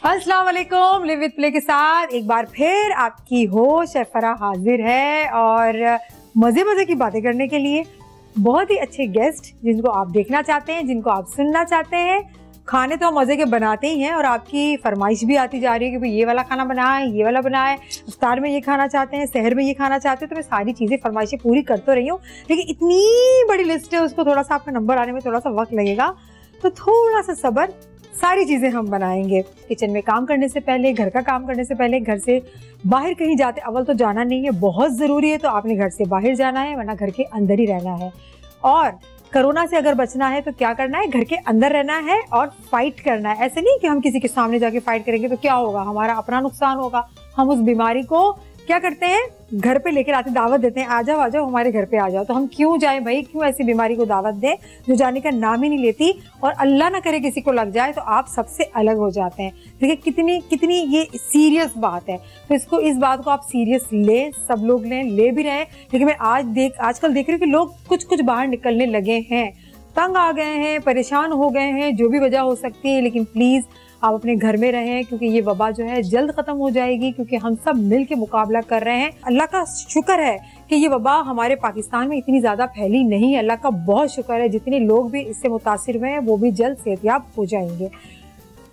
अस्सलाम वालेकुम। Live with play के साथ एक बार फिर आपकी होस्ट फरा हाजिर है और मजे मजे की बातें करने के लिए बहुत ही अच्छे गेस्ट जिनको आप देखना चाहते हैं, जिनको आप सुनना चाहते हैं। खाने तो हम मजे के बनाते ही हैं और आपकी फरमाइश भी आती जा रही है कि भाई ये वाला खाना बनाएं, ये वाला बनाएं, इफ्तार में ये खाना चाहते हैं, सहर में ये खाना चाहते हैं। तो मैं सारी चीज़ें फरमाइशें पूरी कर तो रही हूँ, लेकिन इतनी बड़ी लिस्ट है, उसको थोड़ा सा आपका नंबर आने में थोड़ा सा वक्त लगेगा, तो थोड़ा सा सब्र। सारी चीज़ें हम बनाएंगे। किचन में काम करने से पहले, घर का काम करने से पहले, घर से बाहर कहीं जाते अव्वल तो जाना नहीं है, बहुत ज़रूरी है तो आपने घर से बाहर जाना है, वरना घर के अंदर ही रहना है। और कोरोना से अगर बचना है तो क्या करना है, घर के अंदर रहना है और फाइट करना है। ऐसे नहीं कि हम किसी के सामने जाके फाइट करेंगे तो क्या होगा, हमारा अपना नुकसान होगा। हम उस बीमारी को क्या करते हैं, घर पे लेकर आते, दावत देते हैं, आ जाओ आ जाओ हमारे घर पे आ जाओ। तो हम क्यों जाएं भाई, क्यों ऐसी बीमारी को दावत दें जो जाने का नाम ही नहीं लेती, और अल्लाह ना करे किसी को लग जाए तो आप सबसे अलग हो जाते हैं। देखिए कितनी कितनी ये सीरियस बात है, तो इस बात को आप सीरियस लें, सब लोग ले भी रहे हैं। लेकिन मैं आजकल देख रही हूँ कि लोग कुछ बाहर निकलने लगे हैं, तंग आ गए हैं, परेशान हो गए हैं, जो भी वजह हो सकती है। लेकिन प्लीज़ आप अपने घर में रहें, क्योंकि ये वबा जो है जल्द खत्म हो जाएगी, क्योंकि हम सब मिल के मुकाबला कर रहे हैं। अल्लाह का शुक्र है कि ये वबा हमारे पाकिस्तान में इतनी ज़्यादा फैली नहीं है, अल्लाह का बहुत शुक्र है। जितने लोग भी इससे मुतासिर हुए हैं वो भी जल्द सेहतयाब हो जाएंगे।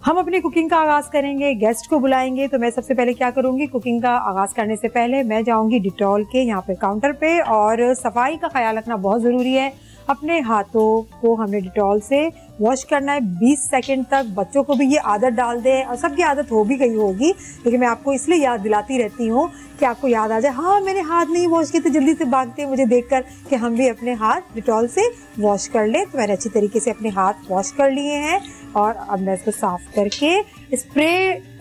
हम अपनी कुकिंग का आगाज़ करेंगे, गेस्ट को बुलाएंगे। तो मैं सबसे पहले क्या करूँगी, कुकिंग का आगाज़ करने से पहले मैं जाऊँगी डिटॉल के यहाँ पे काउंटर पे, और सफाई का ख्याल रखना बहुत ज़रूरी है। अपने हाथों को हमने डिटॉल से वॉश करना है 20 सेकंड तक। बच्चों को भी ये आदत डाल दें, और सबकी आदत हो भी गई होगी, लेकिन मैं आपको इसलिए याद दिलाती रहती हूँ कि आपको याद आ जाए, हाँ मैंने हाथ नहीं वॉश किए, तो जल्दी से भागते हैं मुझे देखकर कि हम भी अपने हाथ डिटॉल से वॉश कर लें। तो मैंने अच्छी तरीके से अपने हाथ वॉश कर लिए हैं, और अब मैं इसको साफ करके स्प्रे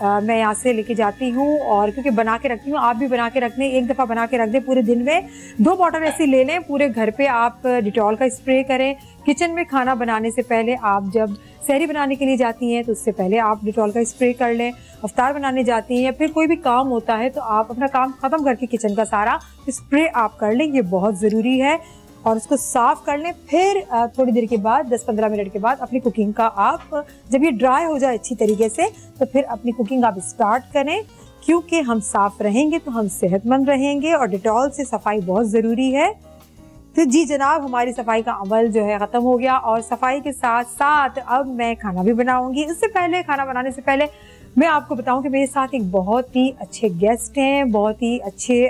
मैं यहाँ से लेके जाती हूँ, और क्योंकि बना के रखती हूँ, आप भी बना के रख लें, एक दफ़ा बना के रख दें पूरे दिन में। 2 बॉटल ऐसी ले लें, पूरे घर पे आप डिटॉल का स्प्रे करें। किचन में खाना बनाने से पहले, आप जब सहरी बनाने के लिए जाती हैं तो उससे पहले आप डिटॉल का स्प्रे कर लें। इफ्तार बनाने जाती हैं या फिर कोई भी काम होता है तो आप अपना काम ख़त्म करके किचन का सारा स्प्रे आप कर लें, ये बहुत ज़रूरी है। और उसको साफ कर लें। फिर थोड़ी देर के बाद, 10-15 मिनट के बाद अपनी कुकिंग का आप, जब ये ड्राई हो जाए अच्छी तरीके से, तो फिर अपनी कुकिंग आप स्टार्ट करें, क्योंकि हम साफ रहेंगे तो हम सेहतमंद रहेंगे, और डिटॉल से सफाई बहुत ज़रूरी है। तो जी जनाब, हमारी सफाई का अमल जो है ख़त्म हो गया, और सफाई के साथ साथ अब मैं खाना भी बनाऊंगी। इससे पहले, खाना बनाने से पहले मैं आपको बताऊं कि मेरे साथ एक बहुत ही अच्छे गेस्ट हैं, बहुत ही अच्छे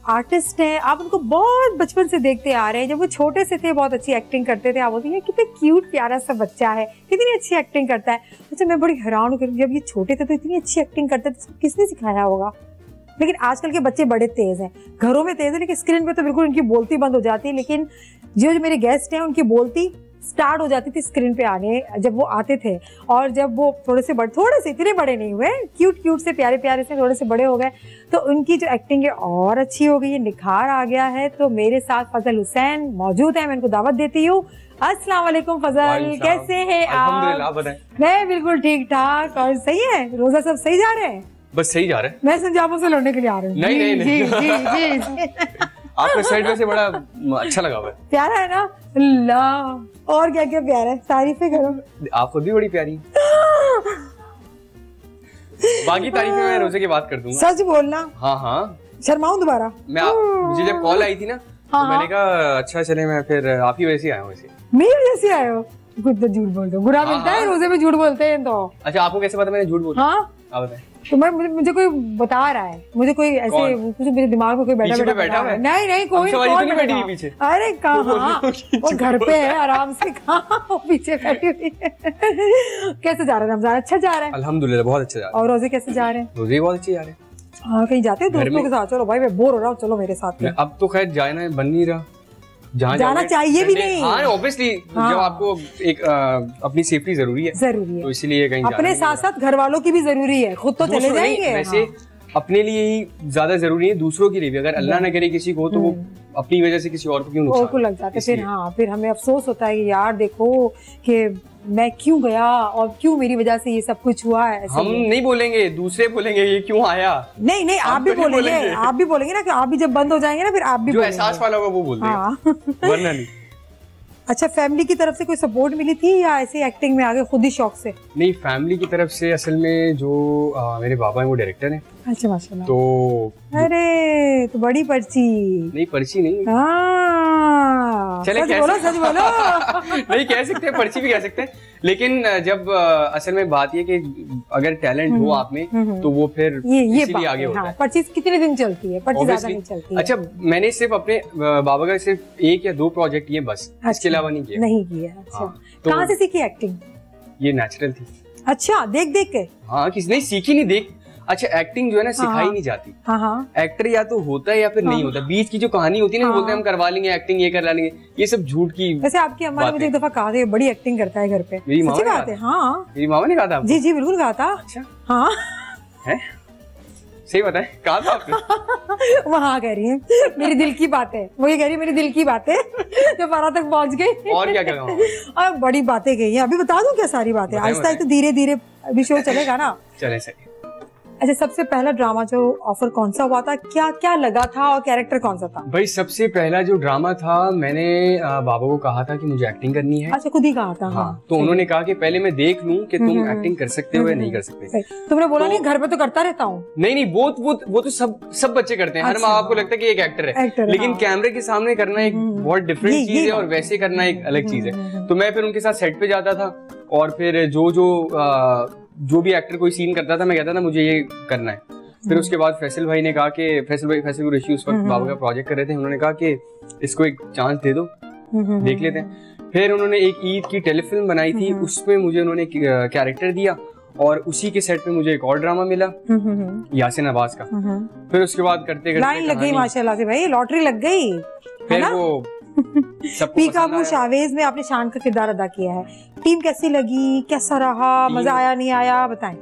आर्टिस्ट हैं। आप उनको बहुत बचपन से देखते आ रहे हैं, जब वो छोटे से थे बहुत अच्छी एक्टिंग करते थे। आप बोलते हैं कितने क्यूट प्यारा सा बच्चा है, कितनी अच्छी एक्टिंग करता है। अच्छा, मैं बड़ी हैरान हूँ, जब ये छोटे थे तो इतनी अच्छी एक्टिंग करते थे, तो किसने सिखाया होगा। लेकिन आजकल के बच्चे बड़े तेज हैं, घरों में तेज है, लेकिन स्क्रीन पे तो बिल्कुल उनकी बोलती बंद हो जाती है। लेकिन जो मेरे गेस्ट हैं उनकी बोलती स्टार्ट हो जाती थी स्क्रीन पे आने, जब वो आते थे। और जब वो थोड़े से इतने बड़े नहीं हुए, क्यूट से प्यारे प्यारे से थोड़े से बड़े हो गए, तो उनकी जो एक्टिंग है और अच्छी हो गई है, निखार आ गया है। तो मेरे साथ फजल हुसैन मौजूद है, मैं इनको दावत देती हूँ। अस्सलाम वालेकुम फजल, कैसे हैं आप? मैं बिल्कुल ठीक ठाक। और सही है, रोजा सब सही जा रहे हैं? बस सही जा रहे हैं। मैं संजाबों से लड़ने के लिए आ रही हूँ। नहीं। जी। आपका सेट वैसे बड़ा अच्छा लगा हुआ है। प्यारा है ना? अल्लाह, और क्या क्या प्यारा है, तारीफें करो। आप खुद भी बड़ी प्यारी। बाकी तारीफें मैं रोजे के बाद कर दूंगा। सच बोलना। हाँ। शर्माऊं दोबारा? मुझे जब कॉल आई थी ना, तो मैंने कहा अच्छा चले, मैं फिर आप ही वैसे आया हूँ। वैसे मेरे जैसे आए हो? खुद तो झूठ बोलते हो, बुरा मिलता है, रोजे में झूठ बोलते हैं तो। अच्छा, आपको कैसे पता मैंने झूठ बोला? हाँ, आप बताएं। तो मुझे कोई बता रहा है, मुझे कोई ऐसे, मेरे दिमाग में कोई बैठा है। नहीं कोई नहीं बैठी हुई पीछे। अरे कहाँ, वो घर पे है आराम से, कहाँ वो पीछे बैठी हुई है। कैसे जा रहा है रमजान? अच्छा जा रहा है अल्हम्दुलिल्लाह, बहुत अच्छा जा रहा है। और रोजे कैसे जा रहे हैं? रोजे बहुत अच्छे जा रहे हैं। हाँ, कहीं जाते हैं दोस्तों के साथ? चलो भाई, मैं बोर हो रहा हूँ, चलो मेरे साथ। अब तो खैर जाना बन नहीं रहा, जाना चाहिए भी नहीं। हाँ, ऑब्वियसली जब आपको एक अपनी सेफ्टी जरूरी है, तो इसीलिए कहीं अपने साथ साथ घर वालों की भी जरूरी है, खुद तो चले जाएंगे। वैसे अपने लिए ही ज्यादा जरूरी है, दूसरों के लिए भी। अगर अल्लाह न करे किसी को, तो वो अपनी वजह से किसी और को क्यों नुकसान लग जाता है। फिर हमें अफसोस होता है कि यार देखो कि मैं क्यों गया और क्यों मेरी वजह से ये सब कुछ हुआ है। हम नहीं बोलेंगे, दूसरे बोलेंगे ये क्यों आया। नहीं, आप भी बोलेंगे, आप भी बोलेंगे ना, कि आप भी जब बंद हो जाएंगे ना, फिर आप भी जो एहसास वाला होगा वो बोल देगा, वरना नहीं। अच्छा, फैमिली की तरफ से कोई सपोर्ट मिली थी या ऐसे एक्टिंग में आगे खुद ही शौक से? नहीं, फैमिली की तरफ से असल में जो मेरे पापा हैं वो डायरेक्टर हैं। अच्छा, माशाल्लाह। तो अरे तो बड़ी पर्ची। नहीं, पर्ची नहीं, चले सच बोलो, सच बोलो। नहीं कह सकते, पर्ची भी कह सकते हैं, लेकिन जब असल में बात ये कि अगर टैलेंट हो आप में तो वो फिर ये इसीलिए आगे होता है। पर्ची कितने दिन चलती है? पर्ची ज्यादा नहीं चलती है। अच्छा, मैंने सिर्फ अपने बाबा का सिर्फ 1 या 2 प्रोजेक्ट किए बस, इसके अलावा नहीं किया। नहीं किया। अच्छा, कहाँ से सीखी एक्टिंग? ये नेचुरल थी। अच्छा, देख देख के? हाँ, किसी नहीं सीखी, नहीं देख। अच्छा, एक्टिंग जो है ना सिखाई नहीं जाती। एक्टर या तो होता है या फिर नहीं होता। बीच की जो कहानी होती है ना, बोलते हैं हम करवा लेंगे एक्टिंग, ये कर लेंगे, ये सब झूठ की। वैसे आपकी अम्मा ने मुझे एक दफा कहा था बड़ी एक्टिंग करता है घर पे। मेरी माँ ने कहा था? हाँ, मेरी मामा ने कहा था? जी जी बिल्कुल कहा था। अच्छा, हाँ है, सही बताए, कहा था आपने? वहाँ कह रही है मेरी दिल की बात है, वो ये कह रही है मेरी दिल की बात है। जब 12 तक पहुँच गई। और क्या कहा? बड़ी बातें कही है, अभी बता दूं क्या सारी बातें? आहिस्ता आहिस्ता धीरे धीरे अभी शो चलेगा ना। चले सही। अच्छा, सबसे पहला ड्रामा जो ऑफर कौन सा हुआ था, क्या क्या लगा था और कैरेक्टर कौन सा था? भाई सबसे पहला जो ड्रामा था, मैंने बाबा को कहा था कि मुझे एक्टिंग करनी है। अच्छा, खुद ही कहा था? हाँ, तो उन्होंने कहा कि पहले मैं देख लूं कि तुम एक्टिंग कर सकते हो या नहीं कर सकते। तुमने बोला नहीं घर पे तो करता रहता हूँ? नहीं, वो तो सब बच्चे करते हैं। हर माँ बाप को लगता है कि एक एक्टर है, लेकिन कैमरे के सामने करना एक बहुत डिफरेंट चीज है और वैसे करना एक अलग चीज है। तो मैं फिर उनके साथ सेट पे जाता था और फिर जो भी एक्टर कोई सीन करता था, मैं कहता था मुझे ये करना है। फिर उसके बाद फैसल भाई ने कहा कि फैसल कुरैशी उस वक्त बाबा का प्रोजेक्ट कर रहे थे, उन्होंने कहा कि इसको एक चांस दे दो, देख लेते हैं। फिर उन्होंने एक ईद की टेलीफिल्म बनाई थी, उसमें मुझे उन्होंने कैरेक्टर दिया और उसी के सेट पे मुझे एक और ड्रामा मिला यासिन अब्बास का। फिर उसके बाद करते लाइन लग गई माशाल्लाह से भाई, लॉटरी लग गई। फिर वो पीकाबू शावेज में आपने शान का किरदार अदा किया है। टीम कैसी लगी, कैसा रहा, मजा आया नहीं आया, बताएं।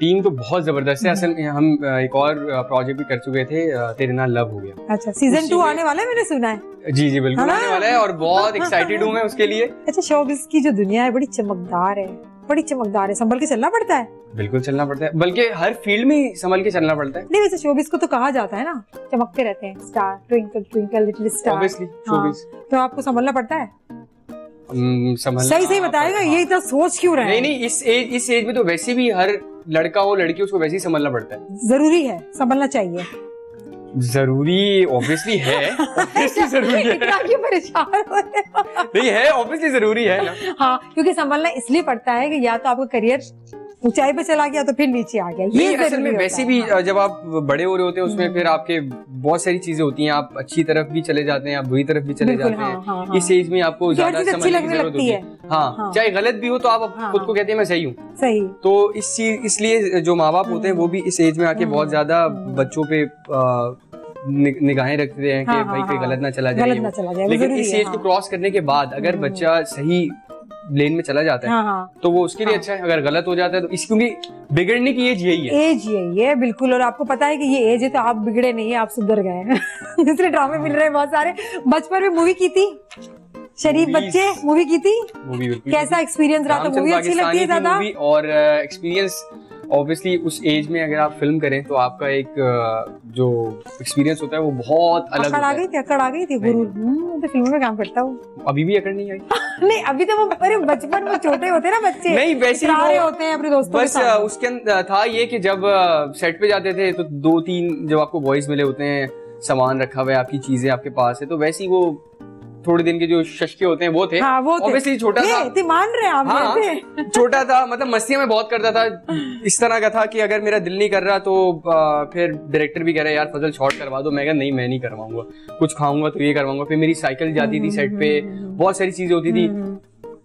टीम तो बहुत जबरदस्त है। असल में हम एक और प्रोजेक्ट भी कर चुके थे, तेरे नाल लव हो गया। अच्छा, सीजन 2 आने वाला है, मैंने सुना है। जी जी बिल्कुल आने वाला है और बहुत एक्साइटेड हूँ मैं उसके लिए। अच्छा, शोबिज़ की जो दुनिया है बड़ी चमकदार है, बड़ी चमकदार है, संभल के चलना पड़ता है। बिल्कुल चलना पड़ता है, बल्कि हर फील्ड में संभल के चलना पड़ता है। नहीं, वैसे शोबिज़ को तो कहा जाता है ना, चमकते रहते हैं star, twinkle twinkle little star. Obviously showbiz तो आपको संभलना पड़ता है। सही बताएगा, ये इतना सोच क्यों रहे हैं? नहीं, इस एज में तो वैसे भी हर लड़का हो लड़की उसको वैसे ही संभलना पड़ता है। जरूरी है, संभलना चाहिए। जरूरी ऑब्वियसली है, ऑब्वियसली जरूरी है। इतना क्यों परेशान हो रहे हो? नहीं है, ऑब्वियसली जरूरी है ना। हाँ, क्योंकि संभलना इसलिए पड़ता है कि या तो आपका करियर ऊंचाई पे चला गया तो फिर नीचे आ गया। ये असल में वैसे भी जब आप बड़े हो रहे होते हैं उसमें फिर आपके बहुत सारी चीजें होती हैं, आप अच्छी तरफ भी चले जाते हैं, आप बुरी तरफ भी चले जाते हैं। इस एज में आपको ज्यादा समझने की जरूरत होती है। हाँ, चाहे गलत भी हो तो आप खुद को कहते हैं मैं सही हूँ। सही। तो इसलिए जो माँ बाप होते हैं वो भी इस एज में आके बहुत ज्यादा बच्चों पे निगाहें रखते हैं कि भाई कोई गलत ना चला जाए। लेकिन इस एज को क्रॉस करने के बाद अगर बच्चा सही लेन में चला जाता है तो वो उसके लिए अच्छा है। अगर गलत हो जाता है तो क्योंकि बिगड़ने की एज यही है। बिल्कुल, और आपको पता है कि ये एज है तो आप बिगड़े नहीं है, आप सुधर गए। दूसरे ड्रामे मिल रहे हैं बहुत सारे। बचपन में मूवी की थी, शरीफ बच्चे मूवी की थी, कैसा एक्सपीरियंस रहा था? मूवी अच्छी लगती है ज्यादा? और एक्सपीरियंस ऑब्वियसली उस एज में अगर आप फिल्म करें तो आपका एक जो एक्सपीरियंस होता है वो बहुत अलग होता है। अकड़ आ गई थी गुरु। तो फिल्मों में काम करता हूँ। अभी भी अकड़ नहीं आई? नहीं, अभी तो वो बचपन में छोटे होते हैं ना बच्चे, नहीं वैसे ही होते हैं अपने दोस्तों बस उसके अंदर था ये कि जब सेट पे जाते थे तो 2-3 जब आपको बॉयज मिले होते हैं, सामान रखा हुआ है, आपकी चीजें आपके पास है, तो वैसे ही वो थोड़े दिन के जो शशके होते हैं वो थे। हाँ, वो ऑब्वियसली छोटा था। मान रहे हैं आप? हाँ, छोटा था, मतलब मस्तियां मैं बहुत करता था। इस तरह का था कि अगर मेरा दिल नहीं कर रहा तो फिर डायरेक्टर भी कह रहा है यार फजल शॉट करवा दो। मैं कहा नहीं, मैं नहीं करवाऊंगा, कुछ खाऊंगा तो ये करवाऊंगा। फिर मेरी साइकिल जाती थी सेट पे, बहुत सारी चीजें होती थी।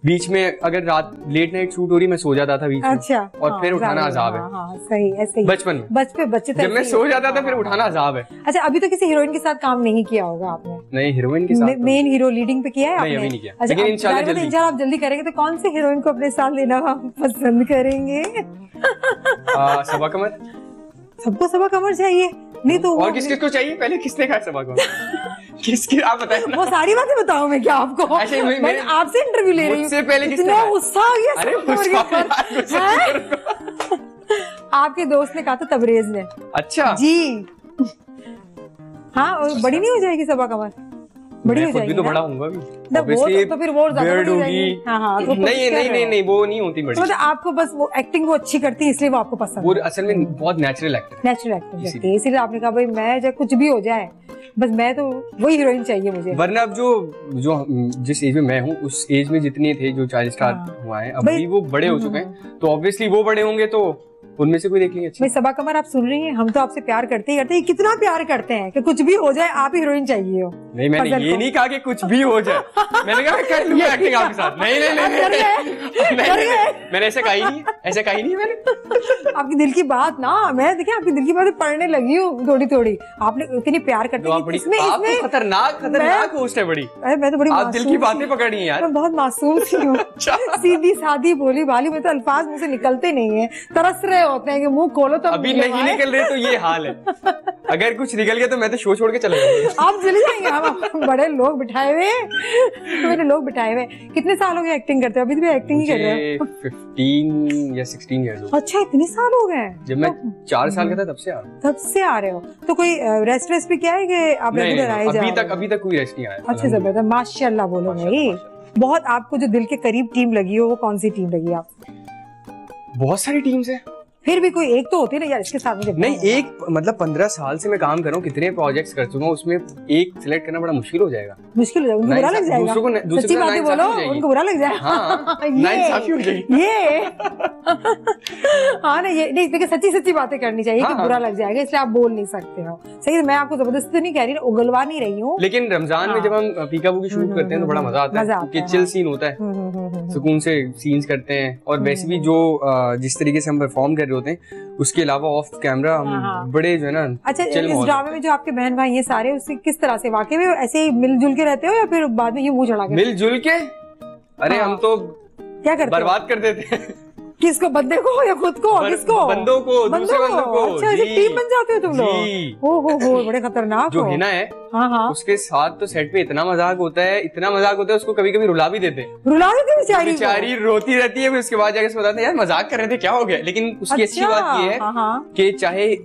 बीच में अगर रात लेट नाइट शूट हो रही मैं सो जाता था बीच में। अच्छा, और फिर उठाना अजाब है। सही, ऐसे ही बचपन में बच्चे जब मैं सो जाता था फिर उठाना अजाब है। अच्छा, अभी तो किसी हीरोइन के साथ काम नहीं किया होगा आपने? नहीं, हीरोइन के साथ मेन हीरो लीडिंग पे किया है आपने? नहीं, अभी नहीं किया। अच्छा, लेकिन इंशाल्लाह आप जल्दी करेंगे तो कौन से हीरोइन को अपने साथ लेना पसंद करेंगे? सबा कमर। सबको सबा कमर चाहिए? नहीं तो और किसको चाहिए? पहले किसने कहा सबा कमर? किसकी आप बताएं ना। वो सारी बातें बताऊं मैं क्या आपको? मैं आपसे इंटरव्यू ले रही हूँ। मुझसे पहले किसने कहा? गुस्सा आ गया। आपके दोस्त ने कहा था, तबरेज ने। अच्छा जी। हाँ, बड़ी नहीं हो जाएगी सबा कमर? बड़ी मैं हो खुद जाएगी भी तो ना? बड़ा होऊंगा भी तो फिर वो ज्यादा बड़ी हो जाएगी। हाँ, तो नहीं वो नहीं होती बड़ी। तो मतलब आपको बस वो एक्टिंग वो अच्छी करती है इसलिए वो आपको पसंद वो है। असल में बहुत नेचुरल एक्टर है। नेचुरल एक्टिंग करती है, इसीलिए आपने कहा भाई मैं चाहे कुछ भी हो जाए बस मैं तो वही हीरोइन चाहिए मुझे। वरना अब जो जिस एज में मैं हूँ उस एज में जितने थे जो चाइल्ड स्टार हुआ है अभी वो बड़े हो चुके हैं, तो ऑब्वियसली वो बड़े होंगे तो उनमें से कोई देख लेंगे। भाई सबा कमर आप सुन रही हैं, हम तो आपसे प्यार करते ही करते हैं। कितना प्यार करते हैं कि कुछ भी हो जाए आप ही हीरोइन चाहिए हो। नहीं मैंने ये नहीं कहा कि कुछ भी हो जाए, मैंने कहा मैं कर लूंगा एक्टिंग आपके साथ। नहीं मैंने ऐसा कहा ही नहीं, ऐसा कहा ही नहीं मैंने। आपकी दिल की बात ना, मैं देखिए आपकी दिल की बात पढ़ने लगी हूँ थोड़ी थोड़ी। आपने इतनी प्यार करते हैं इसमें खतरनाक होस्ट है बड़ी। मैं तो बड़ी आप दिल की बातें पकड़ी हैं यार। मैं बहुत मासूम सी हूँ, सीधी सादी भोली भाली में तो अल्फाज मुझसे निकलते नहीं है, तरस रहे होते हैं कि मुंह खोलो तो अभी नहीं निकल रहे तो ये हाल है। अगर कुछ निकल गया तो मैं तो शो छोड़ के चला जाऊंगा। आप चले जाएंगे, हम बड़े लोग बिठाए हुए, मेरे लोग बिठाए हुए। कितने साल हो गए एक्टिंग करते हो? अभी भी एक्टिंग ही कर रहे हो? 15 या 16 ईयर्स हो गए। अच्छा इतने साल हो गए? जब मैं 4 साल का था तब से आ रहा हूँ। तब से आ रहे हो तो कोई रेस्ट भी क्या है कि आप रेगुलर आए जाओ? अभी तक कोई रेस्ट नहीं आया। अच्छा जबरदस्त, माशाल्लाह बोलो भाई। बहुत आपको जो दिल के करीब टीम लगी हो वो कौन सी टीम लगी आपको? बहुत सारी टीम्स है, फिर भी कोई एक तो होती है ना यार इसके साथ मुझे। नहीं एक मतलब 15 साल से मैं काम कर रहा हूँ, कितने प्रोजेक्ट्स कर चुका हूँ, उसमें एक सिलेक्ट करना बड़ा मुश्किल हो जाएगा। मुश्किल हो जाएगा, उनको बुरा लग जाएगा। सच्ची बात बोलो, उनको बुरा लग जाएगा। हाँ, ये हाँ ना, ये नहीं देखिए सच्ची बातें करनी चाहिए कि बुरा लग जाएगा इसलिए आप बोल नहीं सकते हो। सही, मैं आपको जबरदस्ती तो नहीं कह रही, उगलवा नहीं रही हूँ। लेकिन रमजान में जब हम पीकाबू की शूट करते हैं तो बड़ा मजा आता है क्योंकि चिल सीन होता है, सुकून से सीन्स करते हैं। और वैसे भी जो जिस तरीके से हम परफॉर्म कर रहे होते हैं उसके अलावा ऑफ कैमरा हम बड़े जो है ना। अच्छा इस ड्रामे में जो आपके बहन भाई ये सारे उससे किस तरह से वाकई में ऐसे ही मिलजुल के रहते हो या फिर बाद में ये मुंह चढ़ा के? मिलजुल के, अरे हम तो क्या करते बर्बाद कर देते हैं। किसको, बंदे को या खुद को? किसको? बंदों को, दूसरे बंदों को। अच्छा ऐसे टीम बन जाते हो तुम लोग? हो बड़े खतरनाक। जो हिना है उसके साथ तो सेट पे इतना मजाक होता है, उसको कभी कभी रुला भी देते हैं। बेचारी रोती रहती है, फिर उसके बाद जाके बताते हैं यार मजाक कर रहे थे क्या हो गया। लेकिन उसकी अच्छी बात ये है कि चाहे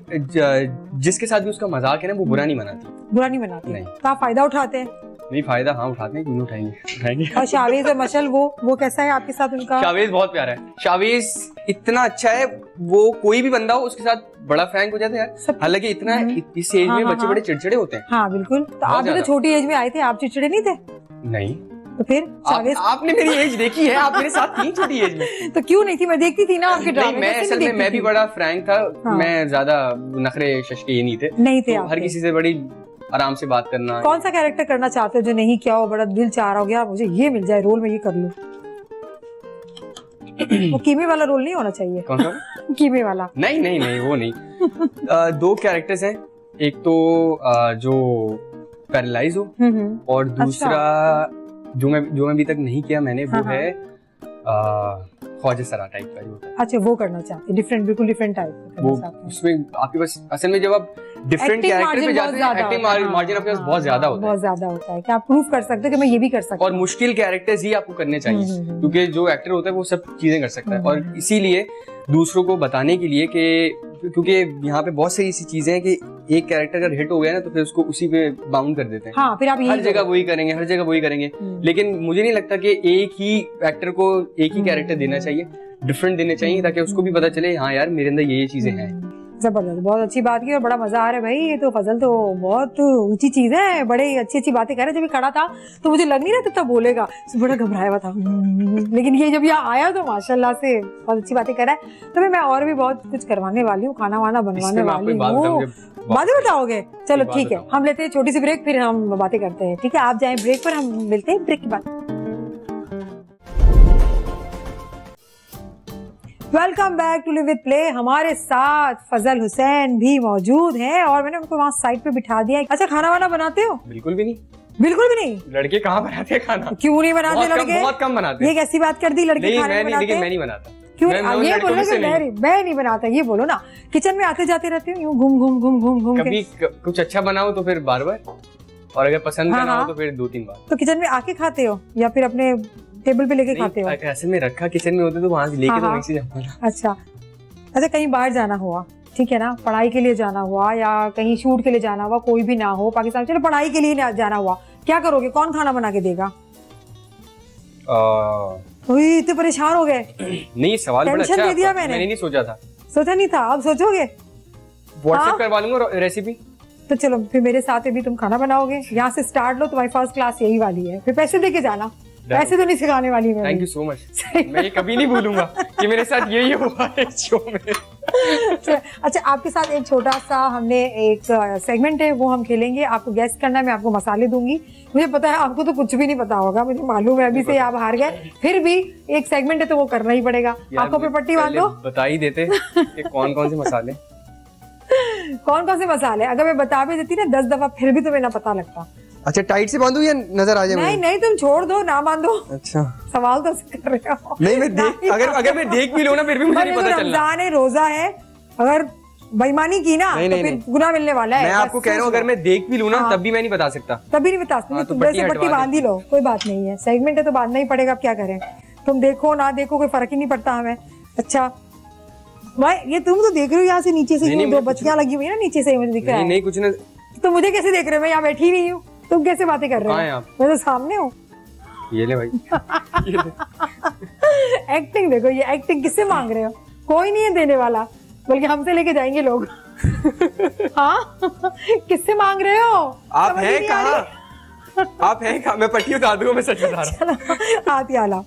जिसके साथ भी उसका मजाक है ना वो बुरा नहीं मनाती। नहीं तो आप फायदा उठाते हैं? नहीं फायदा हाँ उठाते हैं, क्यों नहीं उठाएंगे। और शावेज और मशल वो कैसा है आपके साथ? उनका शावेज बहुत प्यारा है, शावेज इतना अच्छा है, वो कोई भी बंदा हो उसके साथ बड़ा फ्रैंक हो जाता है यार। हालांकि इतना इस एज में बच्चे बड़े चिड़चिड़े होते हैं। हाँ बिल्कुल, तो आप तो छोटी एज में आए थे, आप चिड़चिड़े नहीं थे? नहीं। तो फिर आपने मेरी एज देखी है, आप मेरे साथ थी छोटी एज में। तो क्यों नहीं थी? मैं देखती थी ना आपके ड्रामे। मैं असल में मैं भी बड़ा फ्रैंक था, मैं ज्यादा नखरे शशके ये नहीं थे। हर किसी से बड़ी आराम से बात करना। कौन सा कैरेक्टर करना चाहते हो जो नहीं किया हो, बड़ा दिल चाह रहा हो गया मुझे ये मिल जाए रोल में ये कर लूं? वो कीमे वाला रोल नहीं होना चाहिए। कौन सा? कीमे वाला? नहीं वो नहीं। 2 कैरेक्टर्स हैं, एक तो जो पैरालाइज हो और दूसरा जो मैं अभी तक नहीं किया मैंने वो है ख्वाजा सरा टाइप का जो होता है। अच्छा वो करना चाहते, बिल्कुल डिफरेंट टाइप का। वो उसमें आपके पास असल में जब आप डिफरेंट कैरेक्टर पे जाते हैं एक्टिंग मार्जिन आपके पास बहुत ज्यादा होता है कि आप प्रूव कर सकते हो कि मैं ये भी कर सकता हूं। और मुश्किल कैरेक्टर्स ही आपको करने चाहिए क्योंकि जो एक्टर होता है वो सब चीजें कर सकता है। और इसीलिए दूसरों को बताने के लिए क्योंकि यहाँ पे बहुत सारी ऐसी चीजें हैं कि एक कैरेक्टर अगर हिट हो गया ना तो फिर उसको उसी पे बाउंड कर देते हैं। हाँ, फिर आप हर जगह वही करेंगे। लेकिन मुझे नहीं लगता कि एक ही एक्टर को एक ही कैरेक्टर देना चाहिए, डिफरेंट देने चाहिए ताकि उसको भी पता चले हाँ यार मेरे अंदर ये चीजें हैं। जबरदस्त, बहुत अच्छी बात की और बड़ा मजा आ रहा है भाई। ये तो फजल तो बहुत ऊंची चीज है, बड़े अच्छी बातें कर रहे। जब ये खड़ा था तो मुझे लग नहीं रहा था बोलेगा, बड़ा घबराया हुआ था। लेकिन ये जब यहाँ आया तो माशाल्लाह से बहुत अच्छी बातें कर रहा है। तो मैं और भी बहुत कुछ करवाने वाली हूँ, खाना वाना बनवाने वाली हूँ। बातें बताओगे? चलो ठीक है, हम लेते हैं छोटी सी ब्रेक, फिर हम बातें करते हैं। ठीक है, आप जाएं ब्रेक पर, हम मिलते हैं ब्रेक के बाद। Welcome back to live with play. हमारे साथ फजल हुसैन भी मौजूद हैं और मैंने उनको वहाँ साइड पे बिठा दिया। अच्छा खाना वाना बनाते हो? बिल्कुल भी नहीं। बिल्कुल भी नहीं? लड़के कहाँ बनाते हैं खाना? क्यों नहीं बनाते लड़के? बहुत कम बनाते हैं। ये कैसी बात कर दी, लड़के खाना बनाते हैं? मैं नहीं बनाता। क्यों? ये बोलो मैं नहीं बनाता, ये बोलो ना। किचन में आते जाते रहते हो यूं घूम कभी कुछ अच्छा बनाओ तो फिर बार-बार, और अगर पसंद ना हो तो फिर 2-3 बार। तो किचन में आके खाते हो या फिर अपने टेबल पे लेके खाते हो? ऐसे में रखा किचन में होते तो वहां से लेके तो वहीं से जाऊंगा। अच्छा कहीं बाहर जाना हुआ, ठीक है ना, पढ़ाई के लिए जाना हुआ या कहीं शूट के लिए जाना हुआ, कोई भी ना हो पाकिस्तान, चलो पढ़ाई के लिए जाना हुआ, क्या करोगे? कौन खाना बना के देगा? इतने परेशान हो गए। नहीं, सवाल बड़ा अच्छा दे दिया मैंने नहीं सोचा था। सोचा नहीं था, अब सोचोगे? व्हाट्सएप करवा लूंगा रेसिपी। तो चलो फिर मेरे साथ भी तुम खाना बनाओगे, यहाँ से स्टार्ट लो, तुम्हारी फर्स्ट क्लास यही वाली है, फिर पैसे दे के जाना। पैसे तो नहीं सिखाने वाली मैं। थैंक यू सो मच, मैं ये कभी नहीं भूलूंगा कि मेरे साथ यही हुआ है शो में। अच्छा, आपके साथ एक छोटा सा हमने एक सेगमेंट है, वो हम खेलेंगे, आपको गेस करना है, मैं आपको मसाले दूंगी। मुझे पता है आपको तो कुछ भी नहीं पता होगा, मुझे मालूम है, अभी से आप हार गए, फिर भी एक सेगमेंट है तो वो करना ही पड़ेगा। आपको पे पट्टी बांधो, बता ही देते कि कौन कौन से मसाले कौन कौन से मसाले। अगर मैं बता भी देती ना 10 दफा फिर भी तुम्हें ना पता लगता। अच्छा, टाइट से बांधू या नजर आ जाए? नहीं नहीं, तुम छोड़ दो, ना बांधो। अच्छा, सवाल तो कर रहे हो। नहीं, मैं देख, अगर मैं देख भी लूं ना फिर भी मुझे नहीं पता चलना। रमजान है, रोजा है, अगर बेईमानी की ना तो फिर गुनाह मिलने वाला है। मैं आपको कह रहा हूँ, अगर मैं देख भी लूं ना तब भी मैं नहीं बता सकता। तभी नहीं बता सकती, तुम वैसे पट्टी बांध ही लो, कोई बात नहीं है, सेगमेंट है तो बांधना ही पड़ेगा, क्या करें। तुम देखो ना देखो कोई फर्क ही नहीं पड़ता हमें। अच्छा भाई, ये तुम तो देख रहे हो यहाँ से नीचे से, दो बच्चियां लगी हुई है ना नीचे से, मुझे दिख रहा है। नहीं कुछ नहीं, तो मुझे कैसे देख रहे हो? मैं यहाँ बैठी नहीं हूँ, तुम कैसे बातें कर रहे हो? मैं तो सामने हूँ। ये ले भाई। एक्टिंग देखो, ये एक्टिंग किससे मांग रहे हो? कोई नहीं है देने वाला, बल्कि हमसे लेके जाएंगे लोग। हाँ, किससे मांग रहे हो? आप हैं कहाँ? आप हैं कहाँ? मैं पट्टी उतार दूंगा, मैं सच बता रहा हूँ। हाथ आला।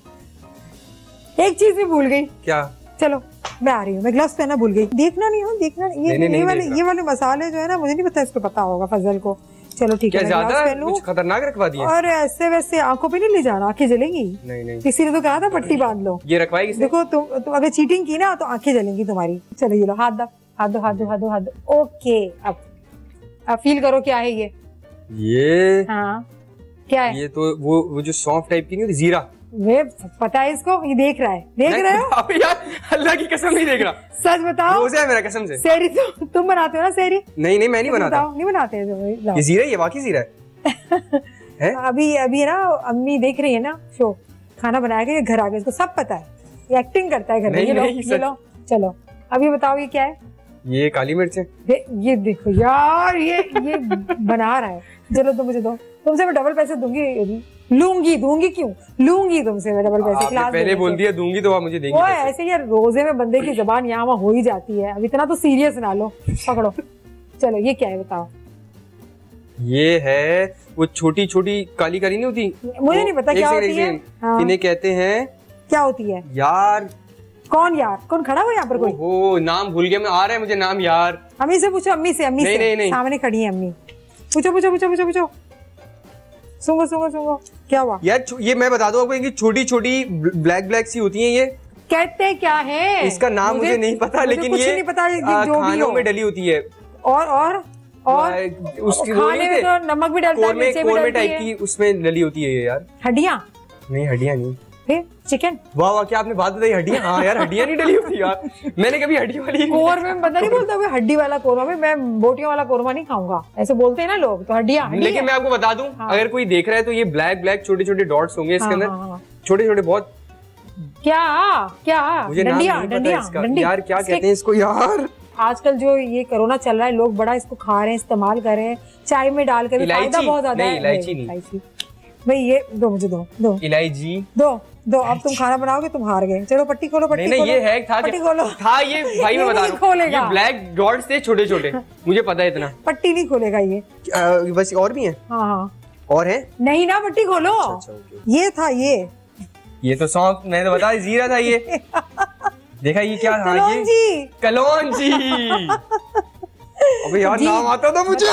एक चीज भी भूल गई। क्या? चलो मैं आ रही हूँ, मैं ग्लव्स पहना भूल गई। देखना नहीं हो, देखना ये वाले मसाले जो है ना, मुझे नहीं पता, इसको पता होगा फजल को। चलो ठीक है, ज्यादा कुछ खतरनाक रखवा दिया। और ऐसे वैसे आंखों पे नहीं ले जाना, आंखें जलेंगी। नहीं, किसी ने तो कहा था पट्टी बांध लो। ये रखवाई किसने? देखो तुम अगर चीटिंग की ना तो आंखें जलेंगी तुम्हारी। चलो ये लो, हाथ दो, हाथ दो, हाथ दो, हाथ दो, हाथ दो। ओके, अब फील करो क्या है ये। हाँ क्या है? ये तो वो जो सौंफ टाइप की नहीं होती, जीरा। वे पता है इसको, ये देख रहा है, देख रहे हो? यार अल्लाह की कसम नहीं देख रहा। सच बताओ। रोज़ा है मेरा, कसम से। सेहरी तुम बनाते हो ना सेहरी? नहीं मैं नहीं बनाता। नहीं बनाते। ये जीरा, ये वाकई जीरा है। अभी ना अम्मी देख रही है ना शो, खाना बनाएगा, ये घर आ गया, इसको सब पता है, ये एक्टिंग करता है घर में। ये लो, चलो अभी बताओ ये क्या है? ये काली मिर्च है। ये देखो यार, ये बना रहा है। चलो तो मुझे दो, तुमसे मैं डबल पैसे दूंगी, दूंगी क्यों लूंगी तुमसे मैं डबल पैसे। क्लास पहले बोल दिया दूंगी तो आप मुझे देंगी। वो ऐसे यार, रोजे में बंदे की जबान यहाँ वहाँ हो ही जाती है, अब इतना तो सीरियस ना लो। पकड़ो, चलो ये क्या है बताओ? ये है वो छोटी छोटी काली काली नहीं होती, मुझे नहीं पता क्या होती है। इन्हें कहते हैं, क्या होती है यार? कौन यार? कौन खड़ा हुआ यहाँ पर? कोई हो, नाम भूल गया मैं, आ रहा है मुझे नाम यार। अम्मी से पूछो, अम्मी से। नहीं। सामने खड़ी है अम्मी, पूछो। सुंगो क्या हुआ यार? ये मैं बता दूं आपको, इनकी छोटी छोटी ब्लैक सी होती हैं, ये कहते क्या है? इसका नाम मुझे नहीं पता, लेकिन ये नहीं पता, खानों में डली होती है। और उसकी खाने में तो नमक भी डलता है, मिर्ची भी डलती टाइप की उसमें डली होती है ये यार। हड्डियां? नहीं, हड्डियां नहीं। फिर चिकन? वाह, क्या आपने बात बताई, हड्डियां? हाँ यार, हड्डियां नहीं डली होती यार, मैंने कभी हड्डी वाली कोरमा में पता नहीं बोलता हुआ हड्डी वाला कोरमा में, मैं बोटियों वाला कोरमा नहीं खाऊंगा, ऐसे बोलते हैं ना लोग, तो हड्डियां। लेकिन मैं आपको बता दूं, अगर कोई देख रहा है तो ये ब्लैक छोटे छोटे डॉट्स होंगे इसके अंदर, छोटे छोटे बहुत। क्या मुझे डंडियां यार, क्या कहते हैं इसको यार? आजकल जो ये कोरोना चल रहा है, लोग बड़ा इसको खा रहे हैं, इस्तेमाल कर रहे हैं, चाय में डाल कर, फायदा बहुत ज्यादा है। इलायची नहीं भाई, ये दो मुझे, दो इलायची दो। अब तुम खाना बनाओगे, तुम हार गए। चलो पट्टी खोलो, पट्टी खोलो। ये है पट्टी खोलो। था ये, भाई मैं बता रहा हूं, ये ब्लैक डॉट्स थे छोटे छोटे, मुझे पता है इतना। पट्टी नहीं खोलेगा ये, बस और भी है। हाँ और है नहीं ना, पट्टी खोलो। ये था, ये तो सौंफ, मैंने तो बताया जीरा था ये। देखा ये क्या था? ये कलौंजी। अबे यार, नाम आता था मुझे।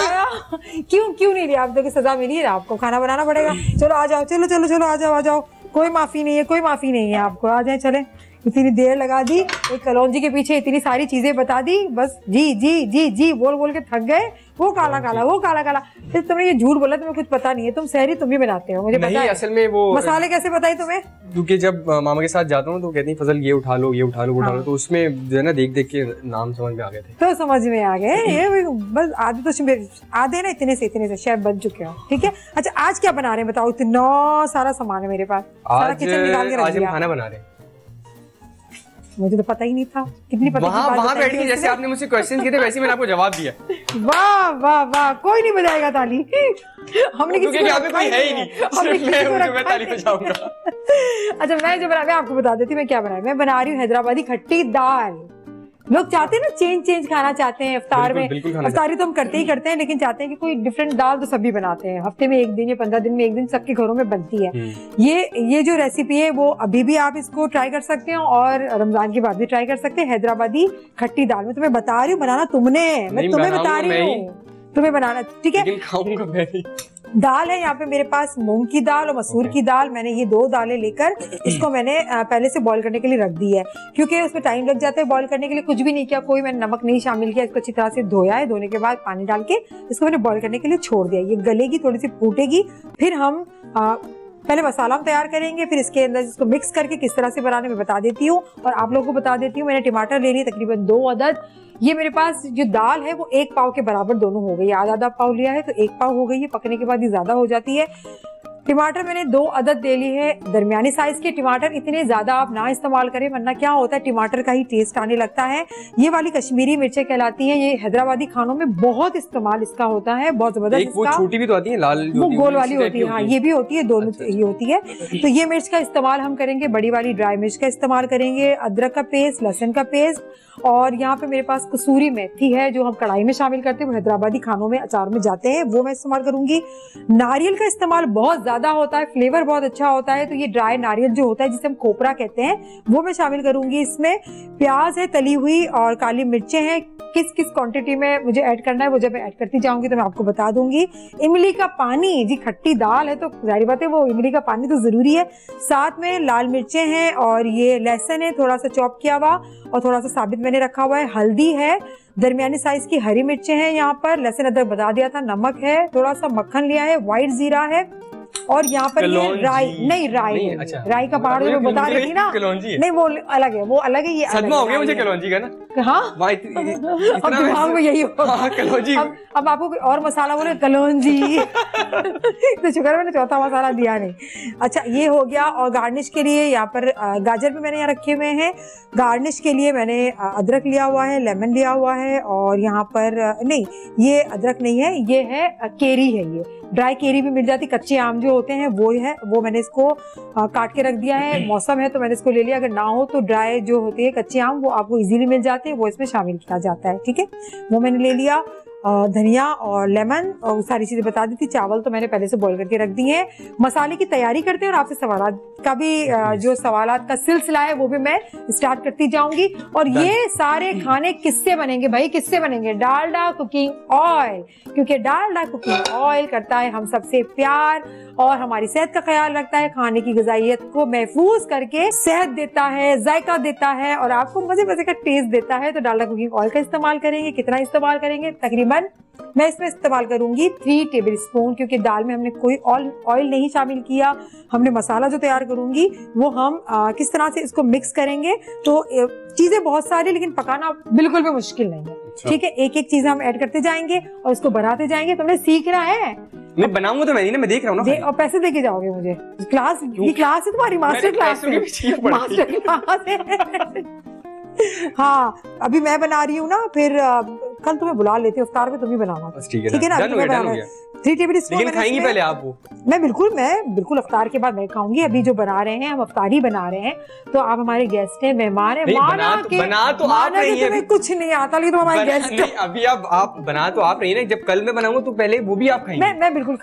क्यों नहीं लिया? आप देखो सजा मिली है, आपको खाना बनाना पड़ेगा। चलो आ जाओ, चलो आ जाओ, कोई माफी नहीं है आपको। आ जाए, चले। इतनी देर लगा दी एक कलौंजी के पीछे, इतनी सारी चीजें बता दी, बस जी बोल के थक गए। वो काला। फिर तुमने ये झूठ बोला, तुम्हें कुछ पता नहीं है, तुम सहरी तुम भी बनाते हो, मुझे पता है। असल में वो मसाले कैसे बताए तुम्हें? क्योंकि जब मामा के साथ जाता हूँ तो कहती फजल ये उठा लो, तो उसमें जो है ना देख के नाम समझ में आ गए थे। तो समझ में आ गए, ये बस आधे ना इतने से शेफ बन चुके हो, ठीक है। अच्छा, आज क्या बना रहे हैं बताओ? इतना सारा सामान है मेरे पास, सारा किचन निकाल के रख दिया। आज हम खाना बना रहे हैं। मुझे तो पता ही नहीं था। कितनी पता वहाँ बैठ के जैसे आपने मुझसे क्वेश्चन किए थे वैसे मैंने आपको जवाब दिया। वाह वाह वाह, कोई नहीं बजाएगा ताली। हमने किसी को कोई है ही नहीं, मैं ताली बजाऊंगा। अच्छा मैं आपको बता देती हूँ मैं क्या बनाया। मैं बना रही हूँ हैदराबादी खट्टी दाल। लोग चाहते हैं ना चेंज खाना चाहते हैं इफ्तार में। इफ्तारी तो हम करते ही करते हैं, लेकिन चाहते हैं कि कोई डिफरेंट दाल तो सभी बनाते हैं। हफ्ते में एक दिन या 15 दिन में एक दिन सबके घरों में बनती है। ये जो रेसिपी है वो अभी भी आप इसको ट्राई कर सकते हो और रमजान के बाद भी ट्राई कर सकते हैं। हैदराबादी खट्टी दाल मैं तुम्हें बता रही हूँ, बनाना तुमने, मैं तुम्हें बता रही हूँ, तुम्हें बनाना, ठीक है। खाऊंगा मैं ही। दाल है यहाँ पे मेरे पास मूंग की दाल और मसूर की दाल। मैंने ये 2 दालें लेकर इसको मैंने पहले से बॉईल करने के लिए रख दी है, क्योंकि उसमें टाइम लग जाता है बॉईल करने के लिए। कुछ भी नहीं किया, कोई मैंने नमक नहीं शामिल किया। इसको अच्छी तरह से धोया है, धोने के बाद पानी डाल के इसको मैंने बॉईल करने के लिए छोड़ दिया। ये गलेगी, थोड़ी सी फूटेगी, फिर हम पहले मसाला हम तैयार करेंगे, फिर इसके अंदर इसको मिक्स करके किस तरह से बनाने में बता देती हूँ और आप लोगों को बता देती हूँ। मैंने टमाटर ले लिए तकरीबन 2 अदद। ये मेरे पास जो दाल है वो 1 पाव के बराबर दोनों हो गई। आधा पाव लिया है तो 1 पाव हो गई है। पकने के बाद ये ज्यादा हो जाती है। टमाटर मैंने 2 अदद ले ली है, दरमियानी साइज के। टमाटर इतने ज्यादा आप ना इस्तेमाल करें, वरना क्या होता है टमाटर का ही टेस्ट आने लगता है। ये वाली कश्मीरी मिर्चें कहलाती हैं। ये हैदराबादी खानों में बहुत इस्तेमाल इसका होता है, बहुत जबरदस्त। एक वो छोटी भी तो आती है लाल, वो गोल वाली होती है। हाँ, ये भी होती है, दोनों ये होती है। तो ये मिर्च का इस्तेमाल हम करेंगे, बड़ी वाली ड्राई मिर्च का इस्तेमाल करेंगे, अदरक का पेस्ट, लहसुन का पेस्ट, और यहाँ पे मेरे पास कसूरी मेथी है जो हम कढ़ाई में शामिल करते हैं, वो हैदराबादी खानों में अचार में जाते हैं, वो मैं इस्तेमाल करूंगी। नारियल का इस्तेमाल बहुत ज्यादा होता है, फ्लेवर बहुत अच्छा होता है, तो ये ड्राई नारियल जो होता है जिसे हम खोपरा कहते हैं वो मैं शामिल करूंगी इसमें। प्याज है तली हुई और काली मिर्चें हैं। किस किस क्वांटिटी में मुझे ऐड करना है वो जब मैं ऐड करती जाऊंगी तो मैं आपको बता दूंगी। इमली का पानी, जी खट्टी दाल है तो जाहिर बात है वो इमली का पानी तो जरूरी है। साथ में लाल मिर्चें हैं और ये लहसुन है थोड़ा सा चॉप किया हुआ और थोड़ा सा साबित मैंने रखा हुआ है। हल्दी है, दरमियानी साइज की हरी मिर्चें हैं यहाँ पर, लहसुन अदरक बता दिया था, नमक है, थोड़ा सा मक्खन लिया है, व्हाइट जीरा है और यहाँ पर ये राई अच्छा, राई का पहाड़ जो बता रही थी ना, नहीं वो अलग है, वो अलग है। ये सदमा हो गया मुझे कलौंजी का ना। हाँ अब दिमाग में यही होगा। अब आपको और मसाला बोले कलौंजी तो शुक्र मैंने चौथा मसाला दिया नहीं। अच्छा ये हो गया। और गार्निश के लिए यहाँ पर गाजर भी मैंने यहाँ रखे हुए हैं। गार्निश के लिए मैंने अदरक लिया हुआ है, लेमन लिया हुआ है और यहाँ पर नहीं, ये अदरक नहीं है, ये है केरी है। ये ड्राई केरी भी मिल जाती, कच्चे आम जो होते हैं वो है, वो मैंने इसको काट के रख दिया है। मौसम है तो मैंने इसको ले लिया। अगर ना हो तो ड्राई जो होते हैं कच्चे आम वो आपको इजीली मिल जाते हैं, वो इसमें शामिल किया जाता है, ठीक है, वो मैंने ले लिया। धनिया और लेमन और सारी चीजें बता दी थी। चावल तो मैंने पहले से बॉईल करके रख दिए हैं। मसाले की तैयारी करते हैं और आपसे सवालात का भी जो सवालात का सिलसिला है वो भी मैं स्टार्ट करती जाऊंगी। और ये सारे खाने किससे बनेंगे भाई, किससे बनेंगे? डालडा कुकिंग ऑयल, क्योंकि डालडा कुकिंग ऑयल करता है हम सबसे प्यार और हमारी सेहत का ख्याल रखता है, खाने की ग़िज़ाइयत को महफूज करके सेहत देता है, जायका देता है और आपको मजे मजे का टेस्ट देता है। तो डालडा कुकिंग ऑयल का इस्तेमाल करेंगे। कितना इस्तेमाल करेंगे? तकरीबन मैं इसमें इस्तेमाल करूंगी 3 टेबल स्पून, क्योंकि दाल में हमने कोई ऑयल नहीं शामिल किया। हमने मसाला जो तैयार करूंगी वो हम किस तरह से इसको मिक्स करेंगे। तो चीजें बहुत सारी, लेकिन पकाना बिल्कुल भी मुश्किल नहीं है, ठीक है। एक एक चीज हम ऐड करते जाएंगे और उसको बनाते जाएंगे। तुमने सीखना है। मैं बनाऊंगा तो मैं देख रहा हूँ ना। और पैसे देके जाओगे मुझे। क्लास, ये क्लास है तुम्हारी, मास्टर क्लास है। हाँ अभी मैं बना रही हूँ ना, फिर कल तुम्हें बुला लेते, इफ्तार में तुम ही बनाना, ठीक है ना? 3 टेबल स्पून। लेकिन खाएंगी पहले आप वो? मैं बिल्कुल इफ्तार के बाद मैं खाऊंगी। अभी जो बना रहे हैं हम इफ्तारी बना रहे हैं, तो आप हमारे गेस्ट हैं, मेहमान हैं। बना तो आप रही हैं, कुछ नहीं आता, लेकिन हमारे गेस्ट हैं। अभी आप बना तो आप रही हैं, जब कल मैं बनाऊंगा तो पहले वो भी आप खाएंगे। मैं बिल्कुल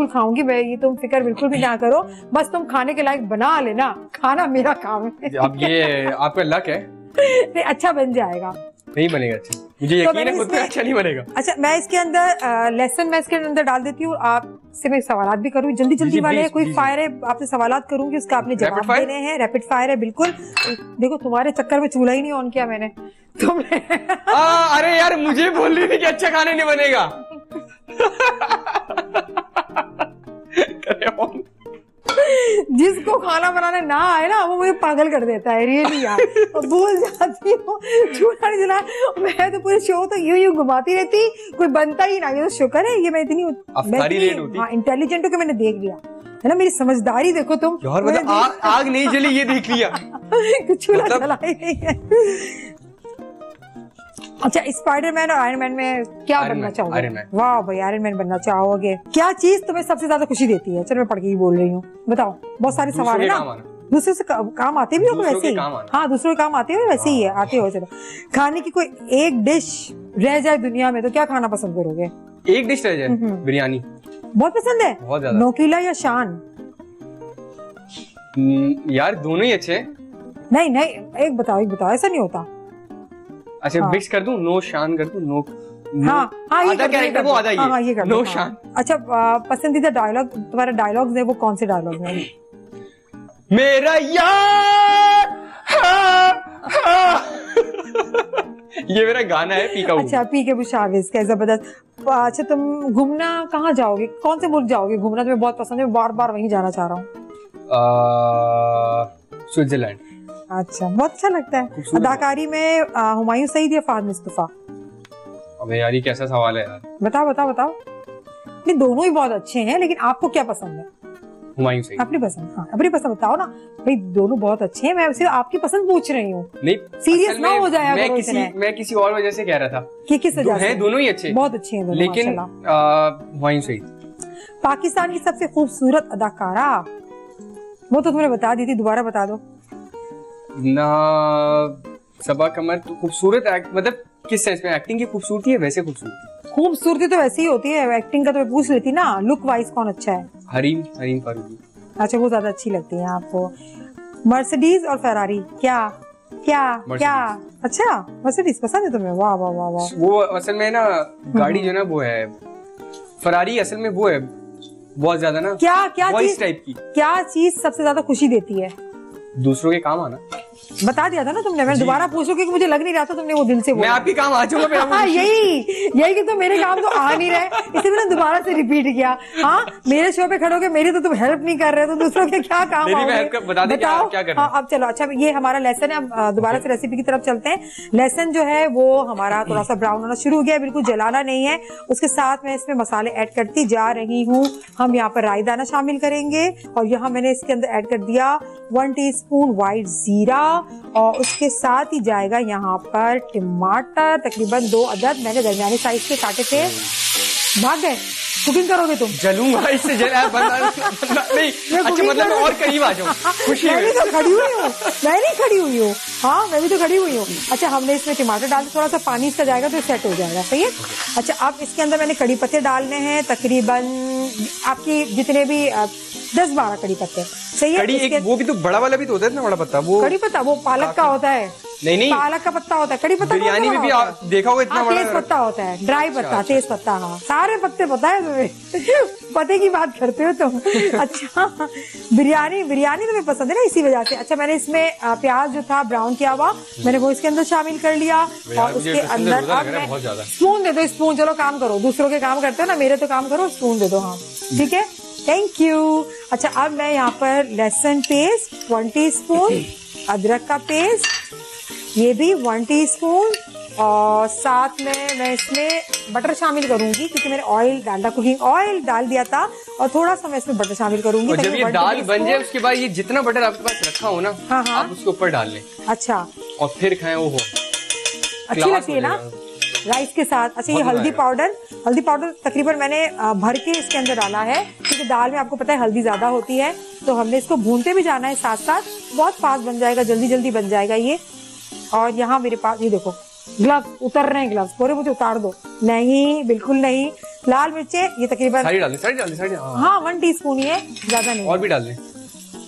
खाऊंगी। मैं ये तुम फिक्र बिल्कुल भी ना करो, बस तुम खाने के लायक बना लेना। खाना मेरा काम है। अब ये आपका लक है। नहीं, अच्छा बन जाएगा। नहीं बनेगा अच्छा, मुझे यकीन है खुद पे अच्छा नहीं बनेगा। अच्छा मैं इसके अंदर लहसुन मैं इसके अंदर डाल देती हूँ। आपसे मैं सवालात भी करूँ, जल्दी वाले है, कोई फायर है, आपसे सवालात करूंगी, उसका आपने जवाब देने हैं। रैपिड फायर है बिल्कुल। देखो तुम्हारे चक्कर में चूल्हा ही नहीं ऑन किया मैंने। अरे यार मुझे बोल रही थी कि अच्छा खाने नहीं बनेगा। जिसको खाना बनाने ना आए ना वो मुझे पागल कर देता है, रियली यार। भूल जाती हूँ, चूल्हा नहीं जला, मैं तो पूरे शो तो यूं घुमाती रहती, कोई बनता ही ना। ये तो शुक्र है, ये मैं इतनी इंटेलिजेंट हूँ कि मैंने देख लिया। है ना, मेरी समझदारी देखो तुम। यार मतलब आग नहीं जली ये देख लिया। कुछ चूल्हा जला ही नहीं है। अच्छा, स्पाइडरमैन और आयरन मैन में क्या बनना चाहोगे? वाह भाई, आयरन मैन बनना चाहोगे। क्या चीज तुम्हें सबसे ज्यादा खुशी देती है? चलो मैं पढ़ के ही बोल रही हूँ, बताओ। बहुत सारे सवाल है ना, दूसरे से काम आते भी हो वैसे ही। हाँ, दूसरों के काम आते हो वैसे ही है, आते हो। चलो, खाने की कोई एक डिश रह जाए दुनिया में तो क्या खाना पसंद करोगे? एक डिश रह जाए? बिरयानी बहुत पसंद है, बहुत ज्यादा। नोकीला या शान? यार दोनों ही अच्छे हैं। नहीं नहीं, एक बताओ, एक बताओ, ऐसा नहीं होता। अच्छा, मिक्स कर दूं, नो शान कर दूं, नो। हाँ हाँ, आधा कैरेक्टर वो आधा ही है। हाँ, ये कर नो शान। अच्छा, पसंदीदा डायलॉग तुम्हारा, डायलॉग्स है वो कौन से डायलॉग हैं? मेरा यार ये मेरा गाना है, पीका। अच्छा, पीके बुशाविस का जबरदस्त। अच्छा, तुम घूमना कहाँ जाओगे? कौन से मुल्क जाओगे घूमना? तुम्हें बहुत पसंद है, बार बार वहीं जाना चाह रहा हूँ। स्विट्जरलैंड। अच्छा, बहुत अच्छा लगता है। अदाकारी में हुमायूं सईद या फहद मुस्तफा? अबे यार, ये कैसा सवाल है यार। बताओ बताओ बताओ। नहीं, दोनों ही बहुत अच्छे हैं, लेकिन आपको क्या पसंद है? हुमायूं सईद। अपनी पसंद? हाँ, अपनी पसंद बताओ ना भाई, दोनों बहुत अच्छे हैं। मैं सिर्फ आपकी पसंद पूछ रही हूँ। नहीं, सीरियस ना हो जाए। मैं किसी और वजह से कह रहा था कि किस वजह से? दोनों ही अच्छे, बहुत अच्छे हैं, लेकिन हुमायूं सईद। पाकिस्तान की सबसे खूबसूरत अदाकारा? वो तो तुमने बता दी थी, दोबारा बता दो ना। सबा कमर। तो खूबसूरत मतलब किस सेंस में? एक्टिंग की खूबसूरती है वैसे खूबसूरती? खूबसूरती तो वैसे ही होती है, एक्टिंग का तो मैं पूछ लेती ना। लुक वाइज कौन अच्छा है? हरीम फारूकी। अच्छा, वो ज्यादा अच्छी लगती है आपको। मर्सिडीज और फेरारी? क्या क्या क्या? अच्छा, मर्सिडीज पसंद है तुम्हें? वाह वाह वाह वाह। वो असल में ना गाड़ी जो ना वो है फेरारी, असल में वो है बहुत ज्यादा ना। क्या क्या चीज टाइप की? क्या चीज सबसे ज्यादा खुशी देती है? दूसरों के काम आना। बता दिया था ना तुमने, मैं दोबारा पूछूंगी कि मुझे लग नहीं रहा था तुमने वो दिल से बोला। मैं आपके काम आ जाऊंगा। हाँ, यही कि तुम मेरे काम तो आ नहीं रहे, इसलिए मैंने दोबारा से रिपीट किया। हाँ, मेरे शो पे खड़े होके मेरी तो तुम हेल्प नहीं कर रहे, तो दूसरों के क्या काम आओगे? बताओ क्या करना? हाँ, अब चलो। अच्छा, ये हमारा लेसन है, अब दोबारा से रेसिपी की तरफ चलते हैं। लेसन जो है वो हमारा थोड़ा सा ब्राउन होना शुरू हो गया, बिल्कुल जलाना नहीं है। उसके साथ मैं इसमें मसाले ऐड करती जा रही हूँ। हम यहाँ पर राई दाना शामिल करेंगे, और यहाँ मैंने इसके अंदर ऐड कर दिया 1 टीस्पून व्हाइट जीरा, और उसके साथ ही जाएगा यहाँ पर टमाटर, तकरीबन 2 अदद मैंने दरमियानी साइज के काटे थे। भाग गए? कुकिंग करोगे तुम? जलूंगा इससे नहीं। अच्छा, मतलब और करीब आ जाऊं। मैं भी तो खड़ी हुई हूँ, मैं नहीं खड़ी हुई हूँ। हाँ, मैं भी तो खड़ी हुई हूँ। अच्छा, हमने इसमें टमाटर डाल, थोड़ा सा पानी इसका जाएगा तो सेट हो जाएगा। सही है। अच्छा, अब इसके अंदर मैंने कड़ी पत्ते डालने हैं, तकरीबन आपकी जितने भी 10-12 कड़ी पत्ते। सही है। एक वो भी तो बड़ा वाला भी तो होता है ना, बड़ा पत्ता। वो कड़ी पत्ता वो पालक का होता है। नहीं, पालक का पत्ता होता है। कड़ी पत्ता बिरयानी में भी देखा होगा इतना बड़ा। तेज पत्ता होता है, ड्राई पत्ता, तेज पत्ता। हाँ, सारे पत्ते पता है तुम्हें। पते की बात करते हो तुम। अच्छा, बिरयानी तुम्हें पसंद है ना, इसी वजह से। अच्छा, मैंने इसमें प्याज जो था ब्राउन किया हुआ, मैंने वो इसके अंदर शामिल कर लिया, और उसके अंदर अब स्पून दे दो। स्पून, चलो काम करो, दूसरों के काम करते हो ना, मेरे तो काम करो, स्पून दे दो। हाँ, ठीक है, थैंक यू। अच्छा, अब मैं यहाँ पर लहसुन पेस्ट 1 टीस्पून, अदरक का पेस्ट ये भी 1 टीस्पून, और साथ में मैं इसमें बटर शामिल करूंगी, क्योंकि मैंने ऑयल डाला, कुकिंग ऑयल डाल दिया था, और थोड़ा सा मैं इसमें बटर शामिल करूंगी। और जब ये दाल बन जाए उसके बाद ये जितना बटर आपके पास रखा हो ना, हाँ, आप उसके ऊपर डाल लें। अच्छा, और फिर खाएं। वो अच्छी लगती है ना राइस के साथ। अच्छा, ये हल्दी पाउडर तकरीबन मैंने भर के इसके अंदर डाला है, क्योंकि दाल में आपको पता है हल्दी ज्यादा होती है, तो हमने इसको भूनते भी जाना है साथ साथ। बहुत फास्ट बन जाएगा, जल्दी जल्दी बन जाएगा ये। और यहाँ मेरे पास ये देखो ग्लव्स उतर रहे हैं, ग्लव्स पूरे मुझे उतार दो। नहीं, बिल्कुल नहीं। लाल मिर्चें ये तकरीबन सारी डाल दी। हाँ, 1 टीस्पून, ये ज्यादा नहीं। और भी डाल दें।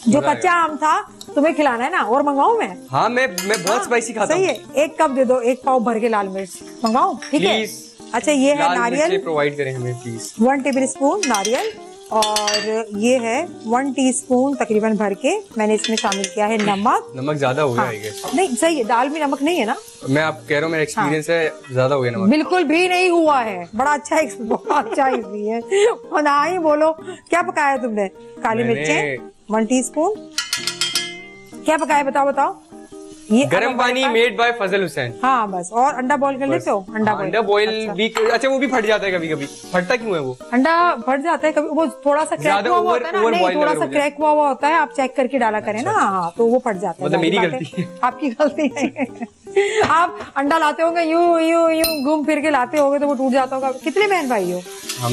जो कच्चा आम था तुम्हें खिलाना है ना, और मंगवाऊं मैं? हाँ, मैं बहुत स्पाइसी खाता हूँ। सही है, 1 कप दे दो, 1 पाव भर के लाल मिर्च मंगवाऊं? ठीक है। अच्छा, ये है नारियल, प्रोवाइड करें हमें प्लीज। 1 टेबलस्पून नारियल, और ये है 1 टीस्पून तकरीबन भर के मैंने इसमें शामिल किया है नमक ज्यादा हो गया। हाँ, नहीं सही है, दाल में नमक नहीं है ना। मैं आप कह रहा हूँ, मेरा एक्सपीरियंस है, ज्यादा हो गया नमक। बिल्कुल भी नहीं हुआ है, बड़ा अच्छा है। और ना ही बोलो। क्या पकाया तुमने? काली मिर्चें 1 टीस्पून। क्या पकाया बताओ? ये गर्म पानी मेड बाय फजल हुसैन। हाँ बस। और अंडा बॉईल कर लेते हो? अंडा बॉईल भी अच्छा, वो भी फट जाता है कभी कभी। फटता क्यों है वो? अंडा फट जाता है कभी, वो थोड़ा सा क्रैक हुआ होता है ना। नहीं, थोड़ा सा क्रैक हुआ होता है, आप चेक करके डाला करें ना। हाँ तो वो फट जाता है। मतलब मेरी गलती है? आपकी गलती है। आप अंडा लाते होंगे यूं यूं यूं घूम फिर के लाते होंगे तो वो टूट जाता होगा। कितने बहन भाई हो? हम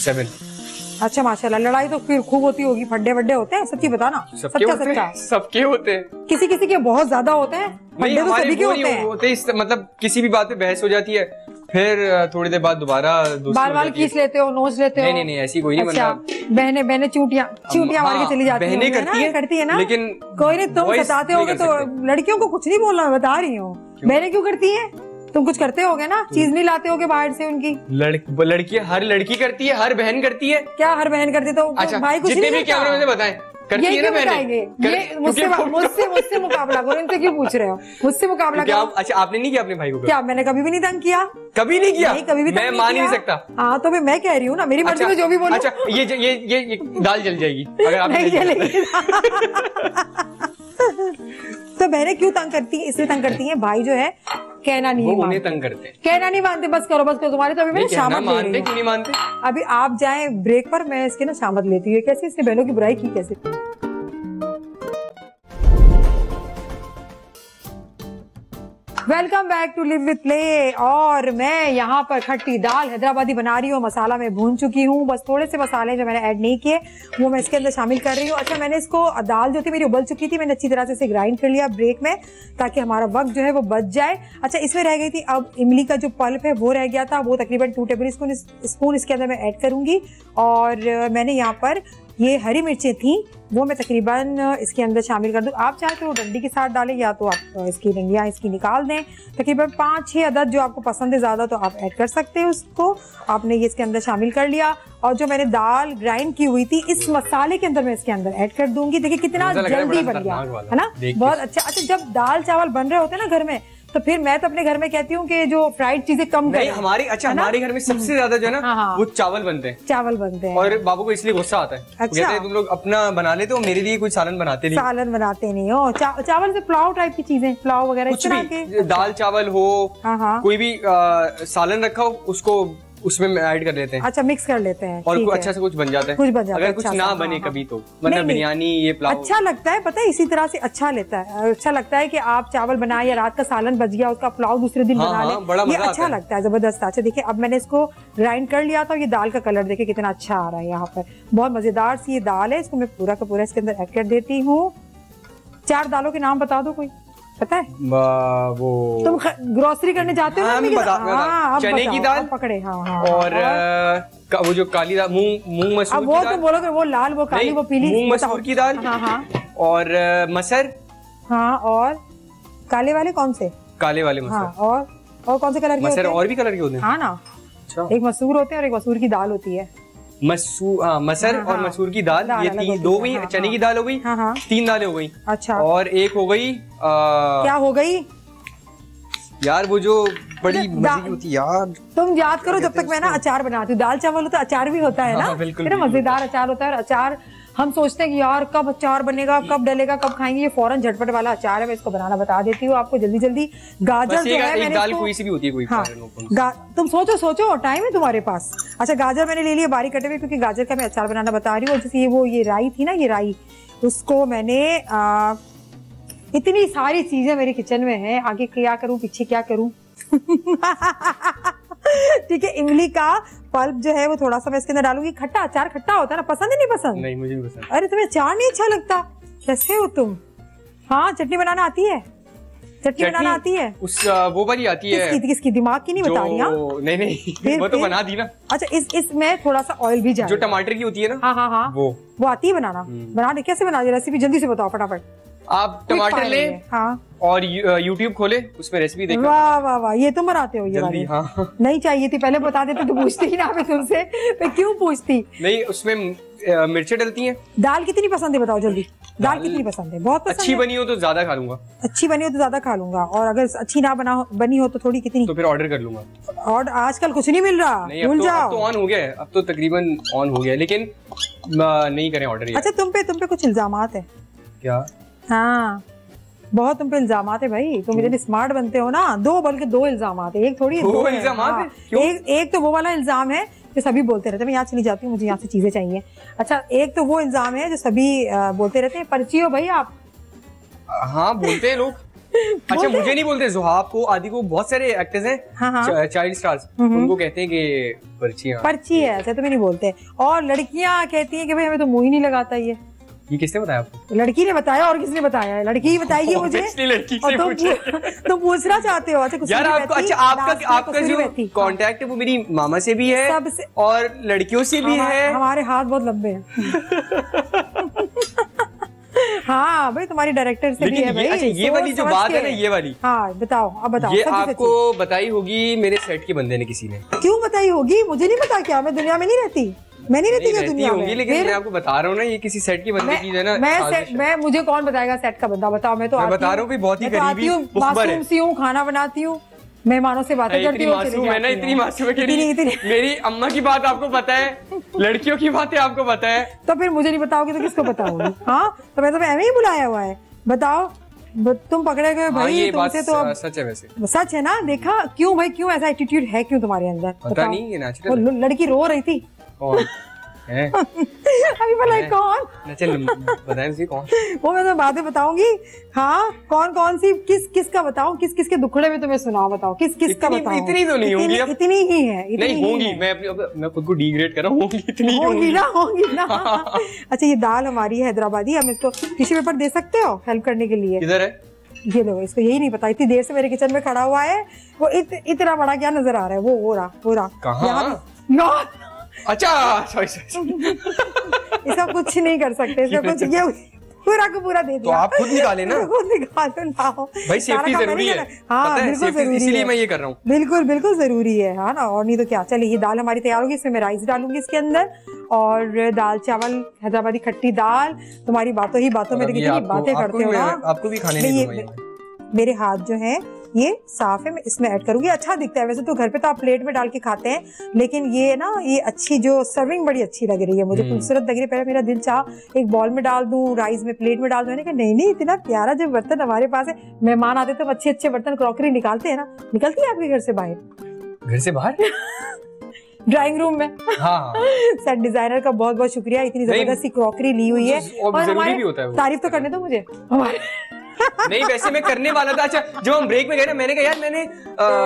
7। अच्छा माशाल्लाह। लड़ाई तो फिर खूब होती होगी, फड्डे वड्डे होते हैं? सच्ची बताना। सबके होते हैं। किसी किसी के बहुत ज्यादा होते हैं। नहीं, तो सभी के होते हैं। मतलब किसी भी बात पे बहस हो जाती है, फिर थोड़ी देर बाद दोबारा बाल खींच लेते हो, नोच लेते हो? नहीं, ऐसी कोई नहीं। मतलब बहने चूटियां मार के चली जाती है। बहनें करती है ना, लेकिन कोई नहीं। तुम बताते होगे तो लड़कियों को कुछ नहीं बोलना, बता रही हूँ। बहनें क्यों करती है? तुम कुछ करते होगे ना, चीज नहीं लाते होगे बाहर से उनकी। लड़की हर लड़की करती है, हर बहन करती है। क्या हर बहन करती? तो अच्छा, भाई कुछ जितने भी कैमरे में बताएं करती है ना बहनें। मुझसे मुकाबला करो, इनसे क्यों पूछ रहे हो? मुझसे मुकाबला करो। अच्छा, आपने नहीं किया अपने भाई को? क्या मैंने कभी भी नहीं तंग किया? कभी नहीं किया? कभी भी मैं मान ही नहीं सकता। हाँ तो मैं कह रही हूँ ना, मेरी मर्जी में जो भी बोलूं। अच्छा, ये दाल जल जाएगी अगर आप नहीं जलेगी। तो बहनें क्यों तंग करती है? इसलिए तंग करती है, भाई जो है कहना नहीं मानते। तंग करते हैं। कहना नहीं मानते। बस करो तुम्हारे। तो अभी मैं शामत ले रही हूँ। क्यों नहीं मानते? अभी आप जाएं ब्रेक पर, मैं इसके ना शामत लेती हूँ। कैसे इसने बहनों की बुराई की कैसे? Welcome back to live with play. और मैं यहाँ पर खट्टी दाल हैदराबादी बना रही हूँ। मसाला मैं भून चुकी हूँ, बस थोड़े से मसाले जो मैंने ऐड नहीं किए वो मैं इसके अंदर शामिल कर रही हूँ। अच्छा, मैंने इसको, दाल जो थी मेरी उबल चुकी थी, मैंने अच्छी तरह से इसे ग्राइंड कर लिया ब्रेक में, ताकि हमारा वक्त जो है वो बच जाए। अच्छा, इसमें रह गई थी अब इमली का जो पल्प है वो रह गया था, वो तकरीबन 2 टेबल स्पून इसके अंदर मैं ऐड करूंगी। और मैंने यहाँ पर ये हरी मिर्चें थी, वो मैं तकरीबन इसके अंदर शामिल कर दूं। आप चाहे तो डंडी के साथ डालें, या तो आप इसकी डंडियाँ इसकी निकाल दें। तकरीबन 5-6 अदद जो आपको पसंद है ज़्यादा तो आप ऐड कर सकते हैं उसको। आपने ये इसके अंदर शामिल कर लिया। और जो मैंने दाल ग्राइंड की हुई थी इस मसाले के अंदर मैं इसके अंदर ऐड कर दूंगी। देखिए कितना जल्दी बन गया है ना, बहुत अच्छा। अच्छा, जब दाल चावल बन रहे होते हैं ना घर में, तो फिर मैं तो अपने घर में कहती हूँ कि जो फ्राइड चीजें कम करें। हमारे घर में सबसे ज्यादा जो है ना वो चावल बनते हैं। और बाबू को इसलिए गुस्सा आता है। अच्छा, कहते हैं तुम लोग अपना बना लेते हो, मेरे लिए कुछ सालन बनाते नहीं हो। चावल से पुलाव टाइप की चीजें, पुलाव वगैरह इस तरह के, दाल चावल हो, कोई भी सालन रखा हो उसको उसमें ऐड कर लेते हैं। अच्छा, मिक्स कर लेते हैं और अच्छा से कुछ बन जाता है। अगर कुछ ना बने कभी तो मतलब बिरयानी, ये पुलाव अच्छा लगता है, पता है, इसी तरह से अच्छा लगता है कि आप चावल बनाए या रात का सालन बच गया उसका पुलाव दूसरे दिन बना लें, ये अच्छा लगता है, जबरदस्त। अच्छा, देखिए अब मैंने इसको ग्राइंड कर लिया था। ये दाल का कलर देखिए कितना अच्छा आ रहा है यहाँ पर, बहुत मजेदार सी ये दाल है। इसको मैं पूरा का पूरा इसके अंदर ऐड कर देती हूँ। 4 दालों के नाम बता दो, कोई पता है? वो तुम ग्रोसरी करने जाते हो ना? चने की दाल पकड़े। और वो जो काली दाल, मूंग मसूर की दाल। वो तो बोलोगे वो लाल, वो काली, वो पीली। मूंग मसूर की दाल। और मसर। हाँ, और काले वाले कौन से? काले वाले मसर। और कौन से कलर के होते हैं? और भी कलर के होते हैं। हाँ ना, एक मसूर होते हैं और एक मसूर की दाल होती है। मसर और मसूर की दाल, ये 2 हुई। चने की दाल हो गई, 3 दालें हो गई। अच्छा, और एक हो गई क्या हो गई यार, वो जो बड़ी मजे की होती है यार, तुम याद करो जब तक मैं ना अचार बनाती हूँ। दाल चावल होता है, अचार भी होता है ना, बिल्कुल मजेदार अचार होता है। और अचार हम सोचते हैं कि यार कब अचार बनेगा, कब डलेगा, कब खाएंगे। ये फौरन झटपट वाला अचार है, मैं इसको बनाना बता देती हूँ आपको जल्दी जल्दी। गाजर जो है, मैंने दाल कोई सी भी होती है कोई। तुम सोचो टाइम है तुम्हारे पास। अच्छा, गाजर मैंने ले लिया बारीक कटे हुए, क्योंकि गाजर का मैं अचार बनाना बता रही हूँ। जैसे ये राई थी ना, ये राई, उसको मैंने इतनी सारी चीजें मेरे किचन में है, आगे क्या करूं पीछे क्या करूं। ठीक है, इमली का पल्प जो है वो थोड़ा सा मैं इसके अंदर डालूंगी। खट्टा अचार खट्टा होता है ना, पसंद है नहीं पसंद? नहीं, मुझे नहीं पसंद। अरे तुम्हें अचार नहीं अच्छा लगता? कैसे हो तुम? हाँ, चटनी बनाना आती है? चटनी बनाना आती है? वो वाली आती है। किसकी दिमाग की नहीं बता रही? नहीं, वो तो बना दी ना। अच्छा, इसमें थोड़ा सा ऑयल भी जाए, जो टमाटर की होती है ना। हाँ, वो आती है बनाना? बना दे, कैसे बना दे? रेसिपी जल्दी से बताओ फटाफट। आप टमाटर ले, और YouTube खोले, उसमें रेसिपी देखो। वाह वाह वाह, ये तुम बनाते हो? ये जल्दी, हाँ। नहीं चाहिए थी, पहले बता देते तो पूछती ही ना मैं तुमसे। मैं क्यों पूछती? नहीं, उसमें मिर्चें डलती हैं। दाल कितनी पसंद है बताओ जल्दी? दाल कितनी पसंद है? बहुत पसंद। अच्छी बनी हो तो ज्यादा खा लूंगा। अच्छी बनी हो तो ज्यादा खा लूंगा, और अगर अच्छी ना बनी हो तो थोड़ी, कितनी? तो फिर ऑर्डर कर लूंगा। और आजकल कुछ नहीं मिल रहा, भूल जाओ। अब तो ऑन हो गया है, अब तो तकरीबन ऑन हो गया है, लेकिन नहीं करें ऑर्डर। अच्छा, तुम पे कुछ इल्जामात है क्या? हाँ, बहुत तुम पे इल्जामात है भाई, तुम इतने स्मार्ट बनते हो ना। दो बल्कि दो इल्जामात है, एक थोड़ी दो इल्जामात है। एक तो वो वाला इल्जाम है जो सभी बोलते रहते हैं, मैं यहाँ चली जाती हूँ, मुझे यहाँ से चीजें चाहिए। अच्छा, एक तो वो इल्जाम है जो सभी बोलते रहते हैं, पर्ची हो भाई आप। हाँ बोलते हैं लोग। अच्छा मुझे नहीं बोलते, ज़ुहाब को, आदि को, बहुत सारे एक्टर्स हैं, हाँ। चाइल्ड स्टार्स, उनको कहते हैं कि पर्ची है, ऐसे तुम्हें नहीं बोलते। और लड़कियां कहती हैं कि भाई हमें तो मुंह ही नहीं लगाता ये किसने बताया आपको? लड़की ने बताया, और किसने बताया? लड़की ही बताएगी मुझे। लड़की से तुम पूछना चाहते हो? अच्छा यार आपको, अच्छा आपका जो कांटेक्ट है वो मेरी मामा से भी है और लड़कियों से भी है। हमारे हाथ बहुत लंबे हैं। हाँ भाई, तुम्हारी डायरेक्टर से भी है भाई। अच्छा ये वाली जो बात है ना, ये वाली, हाँ बताओ, अब बताओ। ये आपको बताई होगी मेरे सेट के बंदे ने, किसी ने। क्यों बताई होगी? मुझे नहीं पता, क्या मैं दुनिया में नहीं रहती? मैं नहीं रहती क्या दुनिया में? लेकिन मैं आपको बता रहा हूँ ना, ये किसी सेट की बंदे की है ना। मैं मुझे कौन बताएगा सेट का बंदा? बताओ। मैं तो बता रहा हूँ, बहुत ही गरीबी मासूम सी हूँ, खाना बनाती हूँ, मेहमानों से बातें करती हूँ। इतनी मासूम है, मेरी अम्मा की बात आपको पता है, लड़कियों की बातें आपको पता है, तो फिर मुझे नहीं बताओगे तो किसको बताओगी? हाँ तो मैं तो ऐਵੇਂ ही बुलाया हुआ है। बताओ, तुम पकड़े गए भाई। ये तुमसे तो सच है, वैसे सच है ना? देखा क्यों भाई, क्यों ऐसा एटीट्यूड है क्यों तुम्हारे अंदर? पता नहीं, ये नेचुरल। लड़की रो रही थी। अभी बोला कौन? बताएं कौन? वो मैं तो बातें बताऊंगी। हाँ, कौन कौन सी, किसका बताऊं, किसके दुखड़े में तुम्हें सुनाओ? बताओ किसका बताऊं? इतनी तो नहीं होंगी, इतनी ही है। नहीं होंगी, मैं खुद को डिग्रेड कर रहा हूँ, इतनी होंगी ना। अच्छा, ये दाल हमारी है हैदराबादी, हम इसको टिश्यू पेपर दे सकते हो हेल्प करने के लिए? किधर है? ये लो, इसको यही नहीं पता, इतनी देर से मेरे किचन में खड़ा हुआ है वो। इतना बड़ा क्या नजर आ रहा है? वो रहा। कहाँ? अच्छा सॉरी इसका कुछ नहीं कर सकते, इसका कुछ, ये पूरा का पूरा दे दिया। तो आप खुद निकाले ना। खुद निकालो ना भाई, सेफ्टी जरूरी है। हाँ बिल्कुल जरूरी है, इसीलिए मैं ये कर रहा हूँ। बिल्कुल जरूरी है, हाँ ना, और नहीं तो क्या। चलिए, ये दाल हमारी तैयार होगी, इसमें मैं राइस डालूंगी इसके अंदर, और दाल चावल हैदराबादी खट्टी दाल। तुम्हारी बातों ही बातों में कितनी बातें करते हो ना। आपको भी खाने नहीं दूंगा। मेरे हाथ जो है ये साफ है, मैं इसमें ऐड करूंगी। अच्छा दिखता है वैसे तो, घर पे तो आप प्लेट में डाल के खाते हैं, लेकिन ये ना, ये अच्छी जो सर्विंग बड़ी अच्छी लग रही है मुझे, खूबसूरत लग रही है। पहले मेरा दिल चाह एक बॉल में डाल दूं, राइस में, प्लेट में डाल दूं, मैंने कहा नहीं, इतना प्यारा जब बर्तन हमारे पास है, मेहमान आते तो अच्छे बर्तन, क्रॉकरी निकालते हैं ना। निकलती है आपके घर से बाहर? घर से बाहर? ड्राइंग रूम में। हाँ। सेट डिजाइनर का बहुत बहुत शुक्रिया, इतनी जबरदस्त सी क्रॉकरी ली हुई है। और हमारे तारीफ तो करने दो मुझे हमारे। नहीं वैसे मैं करने वाला था। अच्छा जब हम ब्रेक में गए ना, मैंने कहा यार मैंने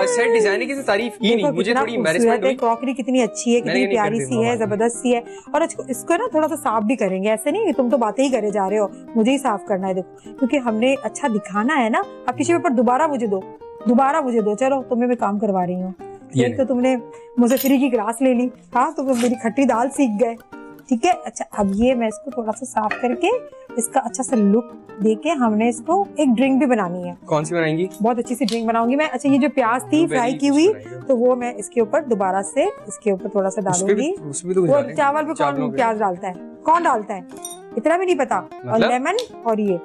सेट डिजाइनर की तारीफ की नहीं, मुझे थोड़ी एम्बैरेसमेंट हुई। क्रॉकरी कितनी अच्छी है, कितनी प्यारी सी है, जबरदस्त सी है। और इसको ना थोड़ा सा साफ भी करेंगे, ऐसे नहीं तुम तो बातें ही करे जा रहे हो, मुझे ही साफ करना है। देखो, क्योंकि हमने अच्छा दिखाना है ना। अब किसी पेपर दोबारा मुझे दो। चलो, तुम्हें मैं काम करवा रही हूँ। एक तो तुमने मुझे फ्री की क्लास ले ली, हाँ, तो मेरी खट्टी दाल सीख गए, ठीक है। अच्छा, अब ये मैं इसको थोड़ा सा साफ करके इसका अच्छा सा लुक देके हमने इसको एक ड्रिंक भी बनानी है। कौन सी बनाएंगी? बहुत अच्छी सी ड्रिंक बनाऊंगी मैं। अच्छा, ये जो प्याज थी फ्राई की हुई, तो वो मैं इसके ऊपर दोबारा से इसके ऊपर थोड़ा सा डालूंगी। वो चावल पे कौन प्याज डालता है? कौन डालता है? इतना भी नहीं पता। और लेमन, और ये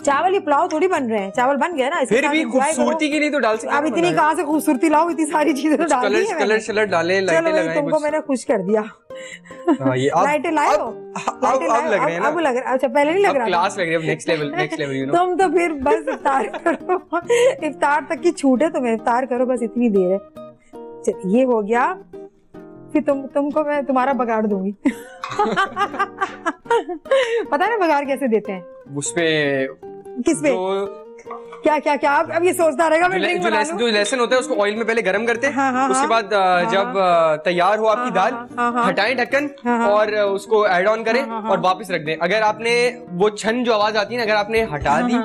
चावल, ये पुलाव थोड़ी बन रहे हैं, चावल बन गया ना। फिर भी खूबसूरती के लिए तो डाल सकते हैं। अब इतनी कहाँ से खूबसूरती लाओ, इतनी सारी चीजें तो डाल दी है। कलर शलर डाले, लाइटें लगाएं, तुमको मैंने खुश कर दिया। लाइटें लाए हो? अब लग रहे हैं ना? अब लग रहा। अच्छा, पहले नहीं लग रहा? क्लास लग रही है, नेक्स्ट लेवल यू नो। तुम तो फिर बस इफ्तार करो। इफ्तार तक की छूट है तुम्हें, इफ्तार करो बस, इतनी देर है। चल, ये हो गया, फिर तुमको मैं तुम्हारा बगाड़ दूंगी। पता है ना बगाड़ कैसे देते हैं? उसपे किस पे? क्या अब ये सोचता रहेगा मैं ड्रिंक बना लूं। जो लेसन होता है उसको ऑयल में पहले गरम करते हैं। हाँ, उसके बाद जब तैयार हो आपकी दाल, हटाएं ढक्कन और उसको ऐड ऑन करें और वापस रख दें। अगर आपने वो छन जो आवाज आती है ना, अगर आपने हटा दी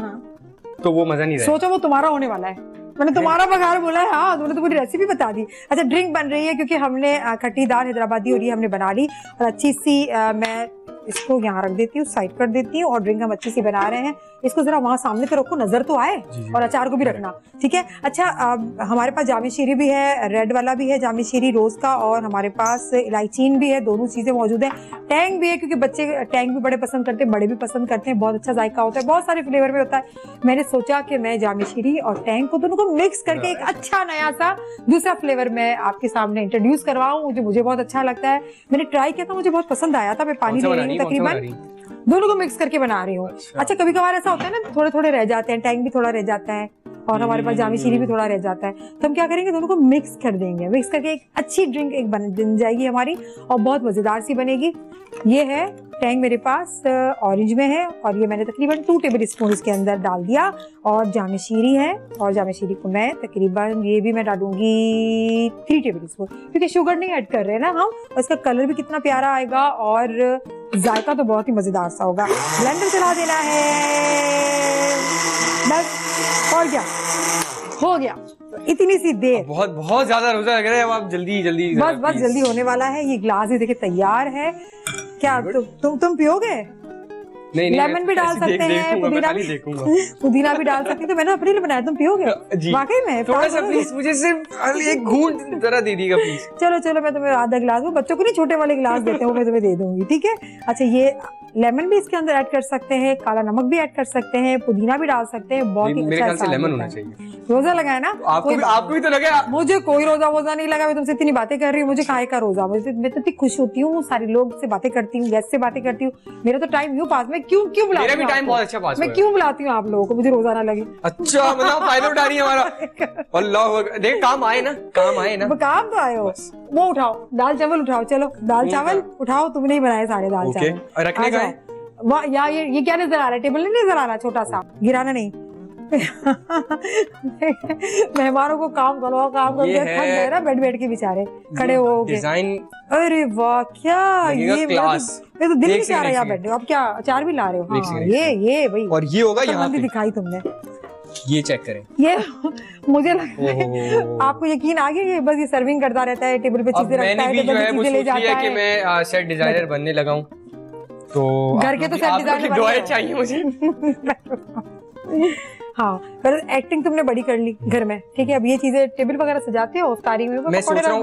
तो वो मजा नहीं रहेगा। सोचो वो तुम्हारा होने वाला है, मैंने तुम्हारा बघार बोला है। हाँ, तुमने तो पूरी रेसिपी बता दी। अच्छा, ड्रिंक बन रही है क्योंकि हमने खट्टी दाल हैदराबादी और ये हमने बना ली, और अच्छी सी मैं इसको यहाँ रख देती हूँ, साइड कर देती हूँ, और ड्रिंक हम अच्छी सी बना रहे हैं। इसको जरा वहाँ सामने तो रखो, नजर तो आए, और अचार को भी रखना, ठीक है। अच्छा, हमारे पास जामी शीरी भी है, रेड वाला भी है जामी शीरी रोज का, और हमारे पास इलायचीन भी है, दोनों चीजें मौजूद है। टैंग भी है क्योंकि बच्चे टैंग भी बड़े पसंद करते हैं, बड़े भी पसंद करते हैं, बहुत अच्छा जायका होता है, बहुत सारे फ्लेवर में होता है। मैंने सोचा कि मैं जामी शीरी और टैंग को दोनों को मिक्स करके एक अच्छा नया सा दूसरा फ्लेवर मैं आपके सामने इंट्रोड्यूस करवाऊं, मुझे बहुत अच्छा लगता है। मैंने ट्राई किया था, मुझे बहुत पसंद आया था। मैं पानी ले रही हूँ तकरीबन। दोनों को मिक्स करके बना रही हूँ। अच्छा कभी कभार ऐसा होता है ना, थोड़े थोड़े रह जाते हैं, टैंग भी थोड़ा रह जाता है और हमारे पास जामी शीरी भी थोड़ा रह जाता है, तो हम क्या करेंगे, दोनों को मिक्स कर देंगे। मिक्स करके एक अच्छी ड्रिंक एक बन जाएगी हमारी और बहुत मजेदार सी बनेगी। ये है टैंग मेरे पास ऑरेंज में है और ये मैंने तकरीबन 2 टेबल स्पून इसके अंदर डाल दिया। और जामी शीरी है और जामी शीरी को मैं तकरीबन ये भी मैं डालूंगी 3 टेबल स्पून, क्योंकि शुगर नहीं ऐड कर रहे हैं ना हम, उसका कलर भी कितना प्यारा आएगा और जायका तो बहुत ही मजेदार सा होगा। ब्लेंडर चला देना है, बस और क्या हो गया, इतनी सी देर। बहुत बहुत ज्यादा रोजा लग रहा है, अब आप जल्दी जल्दी बस जल्दी होने वाला है। ये ग्लास ही देखिए तैयार है। क्या तुम पियोगे? नहीं, लेमन भी डाल सकते हैं, पुदीना भी डाल सकते हैं, तो मैंने अपने लिए बनाया, तुम पियोगे? वाकई में थोड़ा सा प्लीज मुझे सिर्फ एक घूंट जरा दे दीजिएगा प्लीज। चलो मैं तुम्हें आधा गिलास, वो बच्चों को नहीं छोटे वाले गिलास देते हैं, वो मैं तुम्हें दे दूंगी, ठीक है। अच्छा ये लेमन भी इसके अंदर ऐड कर सकते हैं, काला नमक भी ऐड कर सकते हैं, पुदीना भी डाल सकते हैं, बहुत ही मेरे ख्याल से लेमन होना चाहिए। रोजा लगा है ना आपको भी तो लगा? मुझे कोई रोजा वोजा नहीं लगा, मैं तुमसे इतनी बातें कर रही हूँ, मुझे काहे का रोजा, मैं तो इतनी खुश होती हूँ, सारे लोग से बातें करती हूँ, गेस्ट से बातें करती हूँ, मेरा तो टाइम यूं पास में क्यों बुलाती हूँ, टाइम बहुत अच्छा पास मैं क्यों बुलाती हूँ आप लोगों को, मुझे रोजा ना लगे। अच्छा मतलब फायदा उठा रही है हमारा। अल्लाह देख काम आए ना काम तो आए हो। वो उठाओ, दाल चावल उठाओ, चलो दाल चावल उठाओ, तुमने ही बनाए सारे दाल चावल रखने का है। या ये क्या नजर आ रहा है, टेबल नहीं नजर आ रहा, छोटा सा, गिराना नहीं। मेहमानों को काम करवाओ, काम करके थक गए ना बैठ के बेचारे, खड़े हो गए। डिजाइन, अरे वाह क्या ये क्लास, मैं तो दिल नहीं चाह रहा यहाँ बैठने। अब क्या अचार भी ला रहे हो? हाँ, ये भाई, और ये होगा यहाँ पे दिखाई तुमने, ये चेक करें। ये मुझे लग आपको यकीन आ गया, ये बस ये सर्विंग करता रहता है, टेबल पे चीजें रखता है, टेबल पे चीजें ले जाता है। कि मैं सेट डिजाइनर बनने लगा हूँ, तो घर के तो सेट डिजाइनर दुआएं चाहिए मुझे। हाँ पर एक्टिंग तुमने बड़ी कर ली घर में, ठीक है। अब ये चीजें टेबल वगैरह सजाते हो इफ्तारी में, मैं सोच रहा हूँ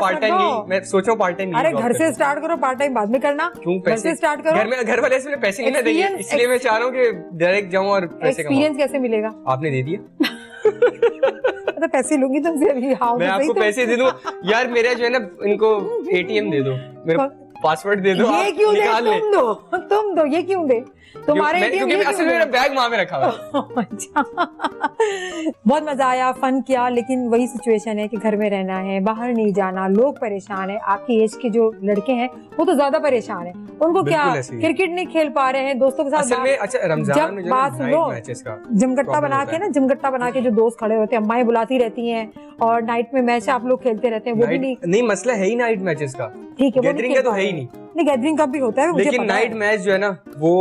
पार्ट टाइम अरे घर से स्टार्ट करो, पार्ट टाइम बाद में करना। क्यों? घर से स्टार्ट करो, घर वाले से पैसे नहीं देंगे, इसलिए मैं चाह रहा हूँ कि डायरेक्ट जाऊँ और पैसे कमाऊं। एक्सपीरियंस कैसे मिलेगा? आपने दे दिया। तो पैसे लूंगी तुमसे अभी। मैं आपको पैसे दे दूं यार, मेरा जो है ना, इनको ATM दे दो, मेरा पासवर्ड दे दो। ये क्यों दे? तुम दो, ये क्यों दे? तुम्हारे असल में मेरा बैग वहां में रखा हुआ। अच्छा बहुत मजा आया, फन किया, लेकिन वही सिचुएशन है कि घर में रहना है, बाहर नहीं जाना, लोग परेशान है। आपकी एज के जो लड़के हैं वो तो ज्यादा परेशान है, उनको क्या क्रिकेट नहीं खेल पा रहे हैं दोस्तों के साथ। असल में अच्छा रमजान में बात सुनो, जमगट्टा बना के जो दोस्त खड़े होते हैं, अम्माएं बुलाती रहती हैं और नाइट में मैच आप लोग खेलते रहते हैं, वो भी नहीं मसला है ही नाइट मैचेस का, ठीक है, गैदरिंग का तो है ही नहीं। गैदरिंग कब भी होता है, लेकिन नाइट मैच जो है ना वो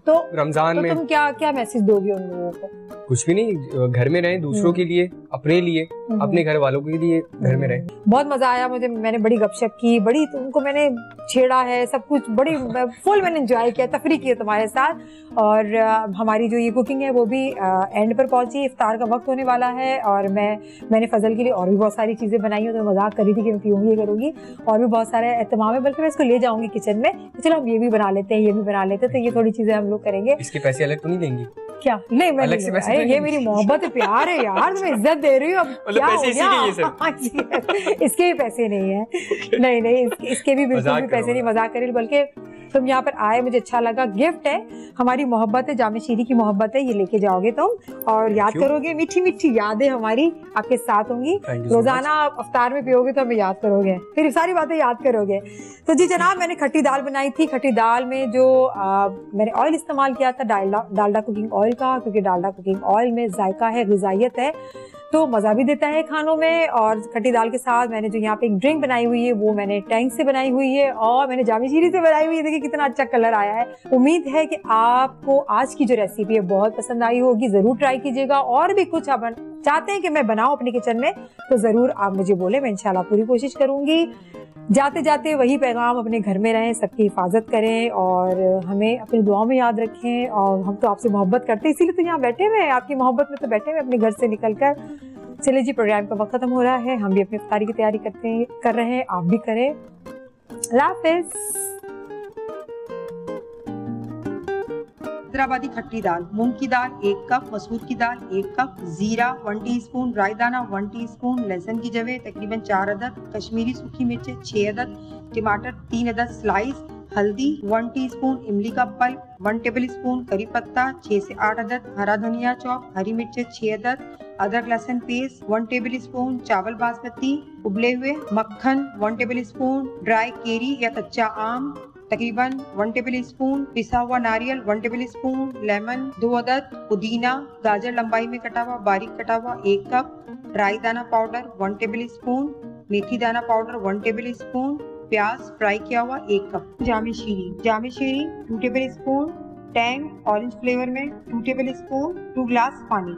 तो रमजान में। तुम क्या मैसेज दोगे उन लोगों को? कुछ भी नहीं, घर में रहें, दूसरों के लिए, अपने लिए, अपने घर वालों के लिए घर में रहें। बहुत मजा आया मुझे, मैंने बड़ी गपशप की, बड़ी तुमको मैंने छेड़ा है, सब कुछ बड़ी फुल मैंने एंजॉय किया, तफरी की तुम्हारे साथ। और हमारी जो ये कुकिंग है वो भी एंड पर पहुंची, इफ्तार का वक्त होने वाला है और मैंने फजल के लिए और भी बहुत सारी चीजें बनाई हैं, तो मजाक करी थी कि मैं पीऊंगी, ये करूंगी, और भी बहुत सारे एहतमाम है, बल्कि मैं इसको ले जाऊंगी किचन में, चलो हम ये भी बना लेते हैं, ये भी बना लेते हैं, तो ये थोड़ी चीजें हम लोग करेंगे। इसके पैसे अलग तो नहीं देंगे क्या? नहीं मैं अलग से पैसे, ये मेरी मोहब्बत है, प्यार है यार, तुम्हें इज्जत दे रही हूँ, अब क्या हो गया? इसके भी पैसे नहीं है, नहीं इसके भी बिल्कुल भी पैसे नहीं, मजाक करें, बल्कि तुम यहाँ पर आए, मुझे अच्छा लगा, गिफ्ट है, हमारी मोहब्बत है, जामे शीरी की मोहब्बत है, ये लेके जाओगे तुम और याद करोगे, मीठी मीठी यादें हमारी आपके साथ होंगी। रोजाना अफ्तार में पियोगे तो हमें याद करोगे, फिर सारी बातें याद करोगे। तो जी जनाब, मैंने खट्टी दाल बनाई थी। खट्टी दाल में जो मैंने ऑयल इस्तेमाल किया था, डालडा कुकिंग ऑयल का, क्योंकि डालडा कुकिंग ऑयल में जायका है, ग़िज़ाइयत है, तो मज़ा भी देता है खानों में। और खट्टी दाल के साथ मैंने जो यहाँ पे एक ड्रिंक बनाई हुई है वो मैंने टैंक से बनाई हुई है और मैंने जामी शीरी से बनाई हुई है। देखिए कितना अच्छा कलर आया है। उम्मीद है कि आपको आज की जो रेसिपी है बहुत पसंद आई होगी, ज़रूर ट्राई कीजिएगा। और भी कुछ आप चाहते हैं कि मैं बनाऊँ अपने किचन में तो ज़रूर आप मुझे बोले, मैं इंशाल्लाह पूरी कोशिश करूँगी। जाते जाते वही पैगाम, अपने घर में रहें, सबकी हिफाजत करें और हमें अपनी दुआओं में याद रखें। और हम तो आपसे मोहब्बत करते हैं, इसीलिए तो यहाँ बैठे हुए हैं, आपकी मोहब्बत में तो बैठे हुए अपने घर से निकल कर। चलिए जी, प्रोग्राम का वक्त खत्म हो रहा है, हम भी अपनी इफ्तारी की तैयारी कर रहे हैं, आप भी करें। अल्लाह हाफ़िज़। हैदराबादी खट्टी दाल, मूंग की दाल 1 कप, मसूर की दाल 1 कप, जीरा 1 टीस्पून, राई दाना 1 टीस्पून, लहसुन की जवे तकरीबन 4 अदद, कश्मीरी सूखी मिर्चें 6 अदद, टमाटर 3 अदद स्लाइस, हल्दी 1 टीस्पून, इमली का पल्प 1 टेबल स्पून, करी पत्ता 6 से 8 अदद, हरा धनिया चॉप, हरी मिर्च 6 अदद, अदरक लहसुन पेस्ट 1 टेबल स्पून, चावल बासमती, उबले हुए मक्खन 1 टेबल स्पून, ड्राई केरी या कच्चा आम तकरीबन 1 टेबल स्पून, पिसा हुआ नारियल 1 टेबल स्पून, लेमन 2 अदद, पुदीना, गाजर लंबाई में कटा हुआ बारीक कटा हुआ 1 कप, राई दाना पाउडर 1 टेबल स्पून, मेथी दाना पाउडर 1 टेबल स्पून, प्याज फ्राई किया हुआ 1 कप, जामी शीरी 2 table spoon, Tang orange flavour में 2 टेबल स्पून, 2 ग्लास पानी।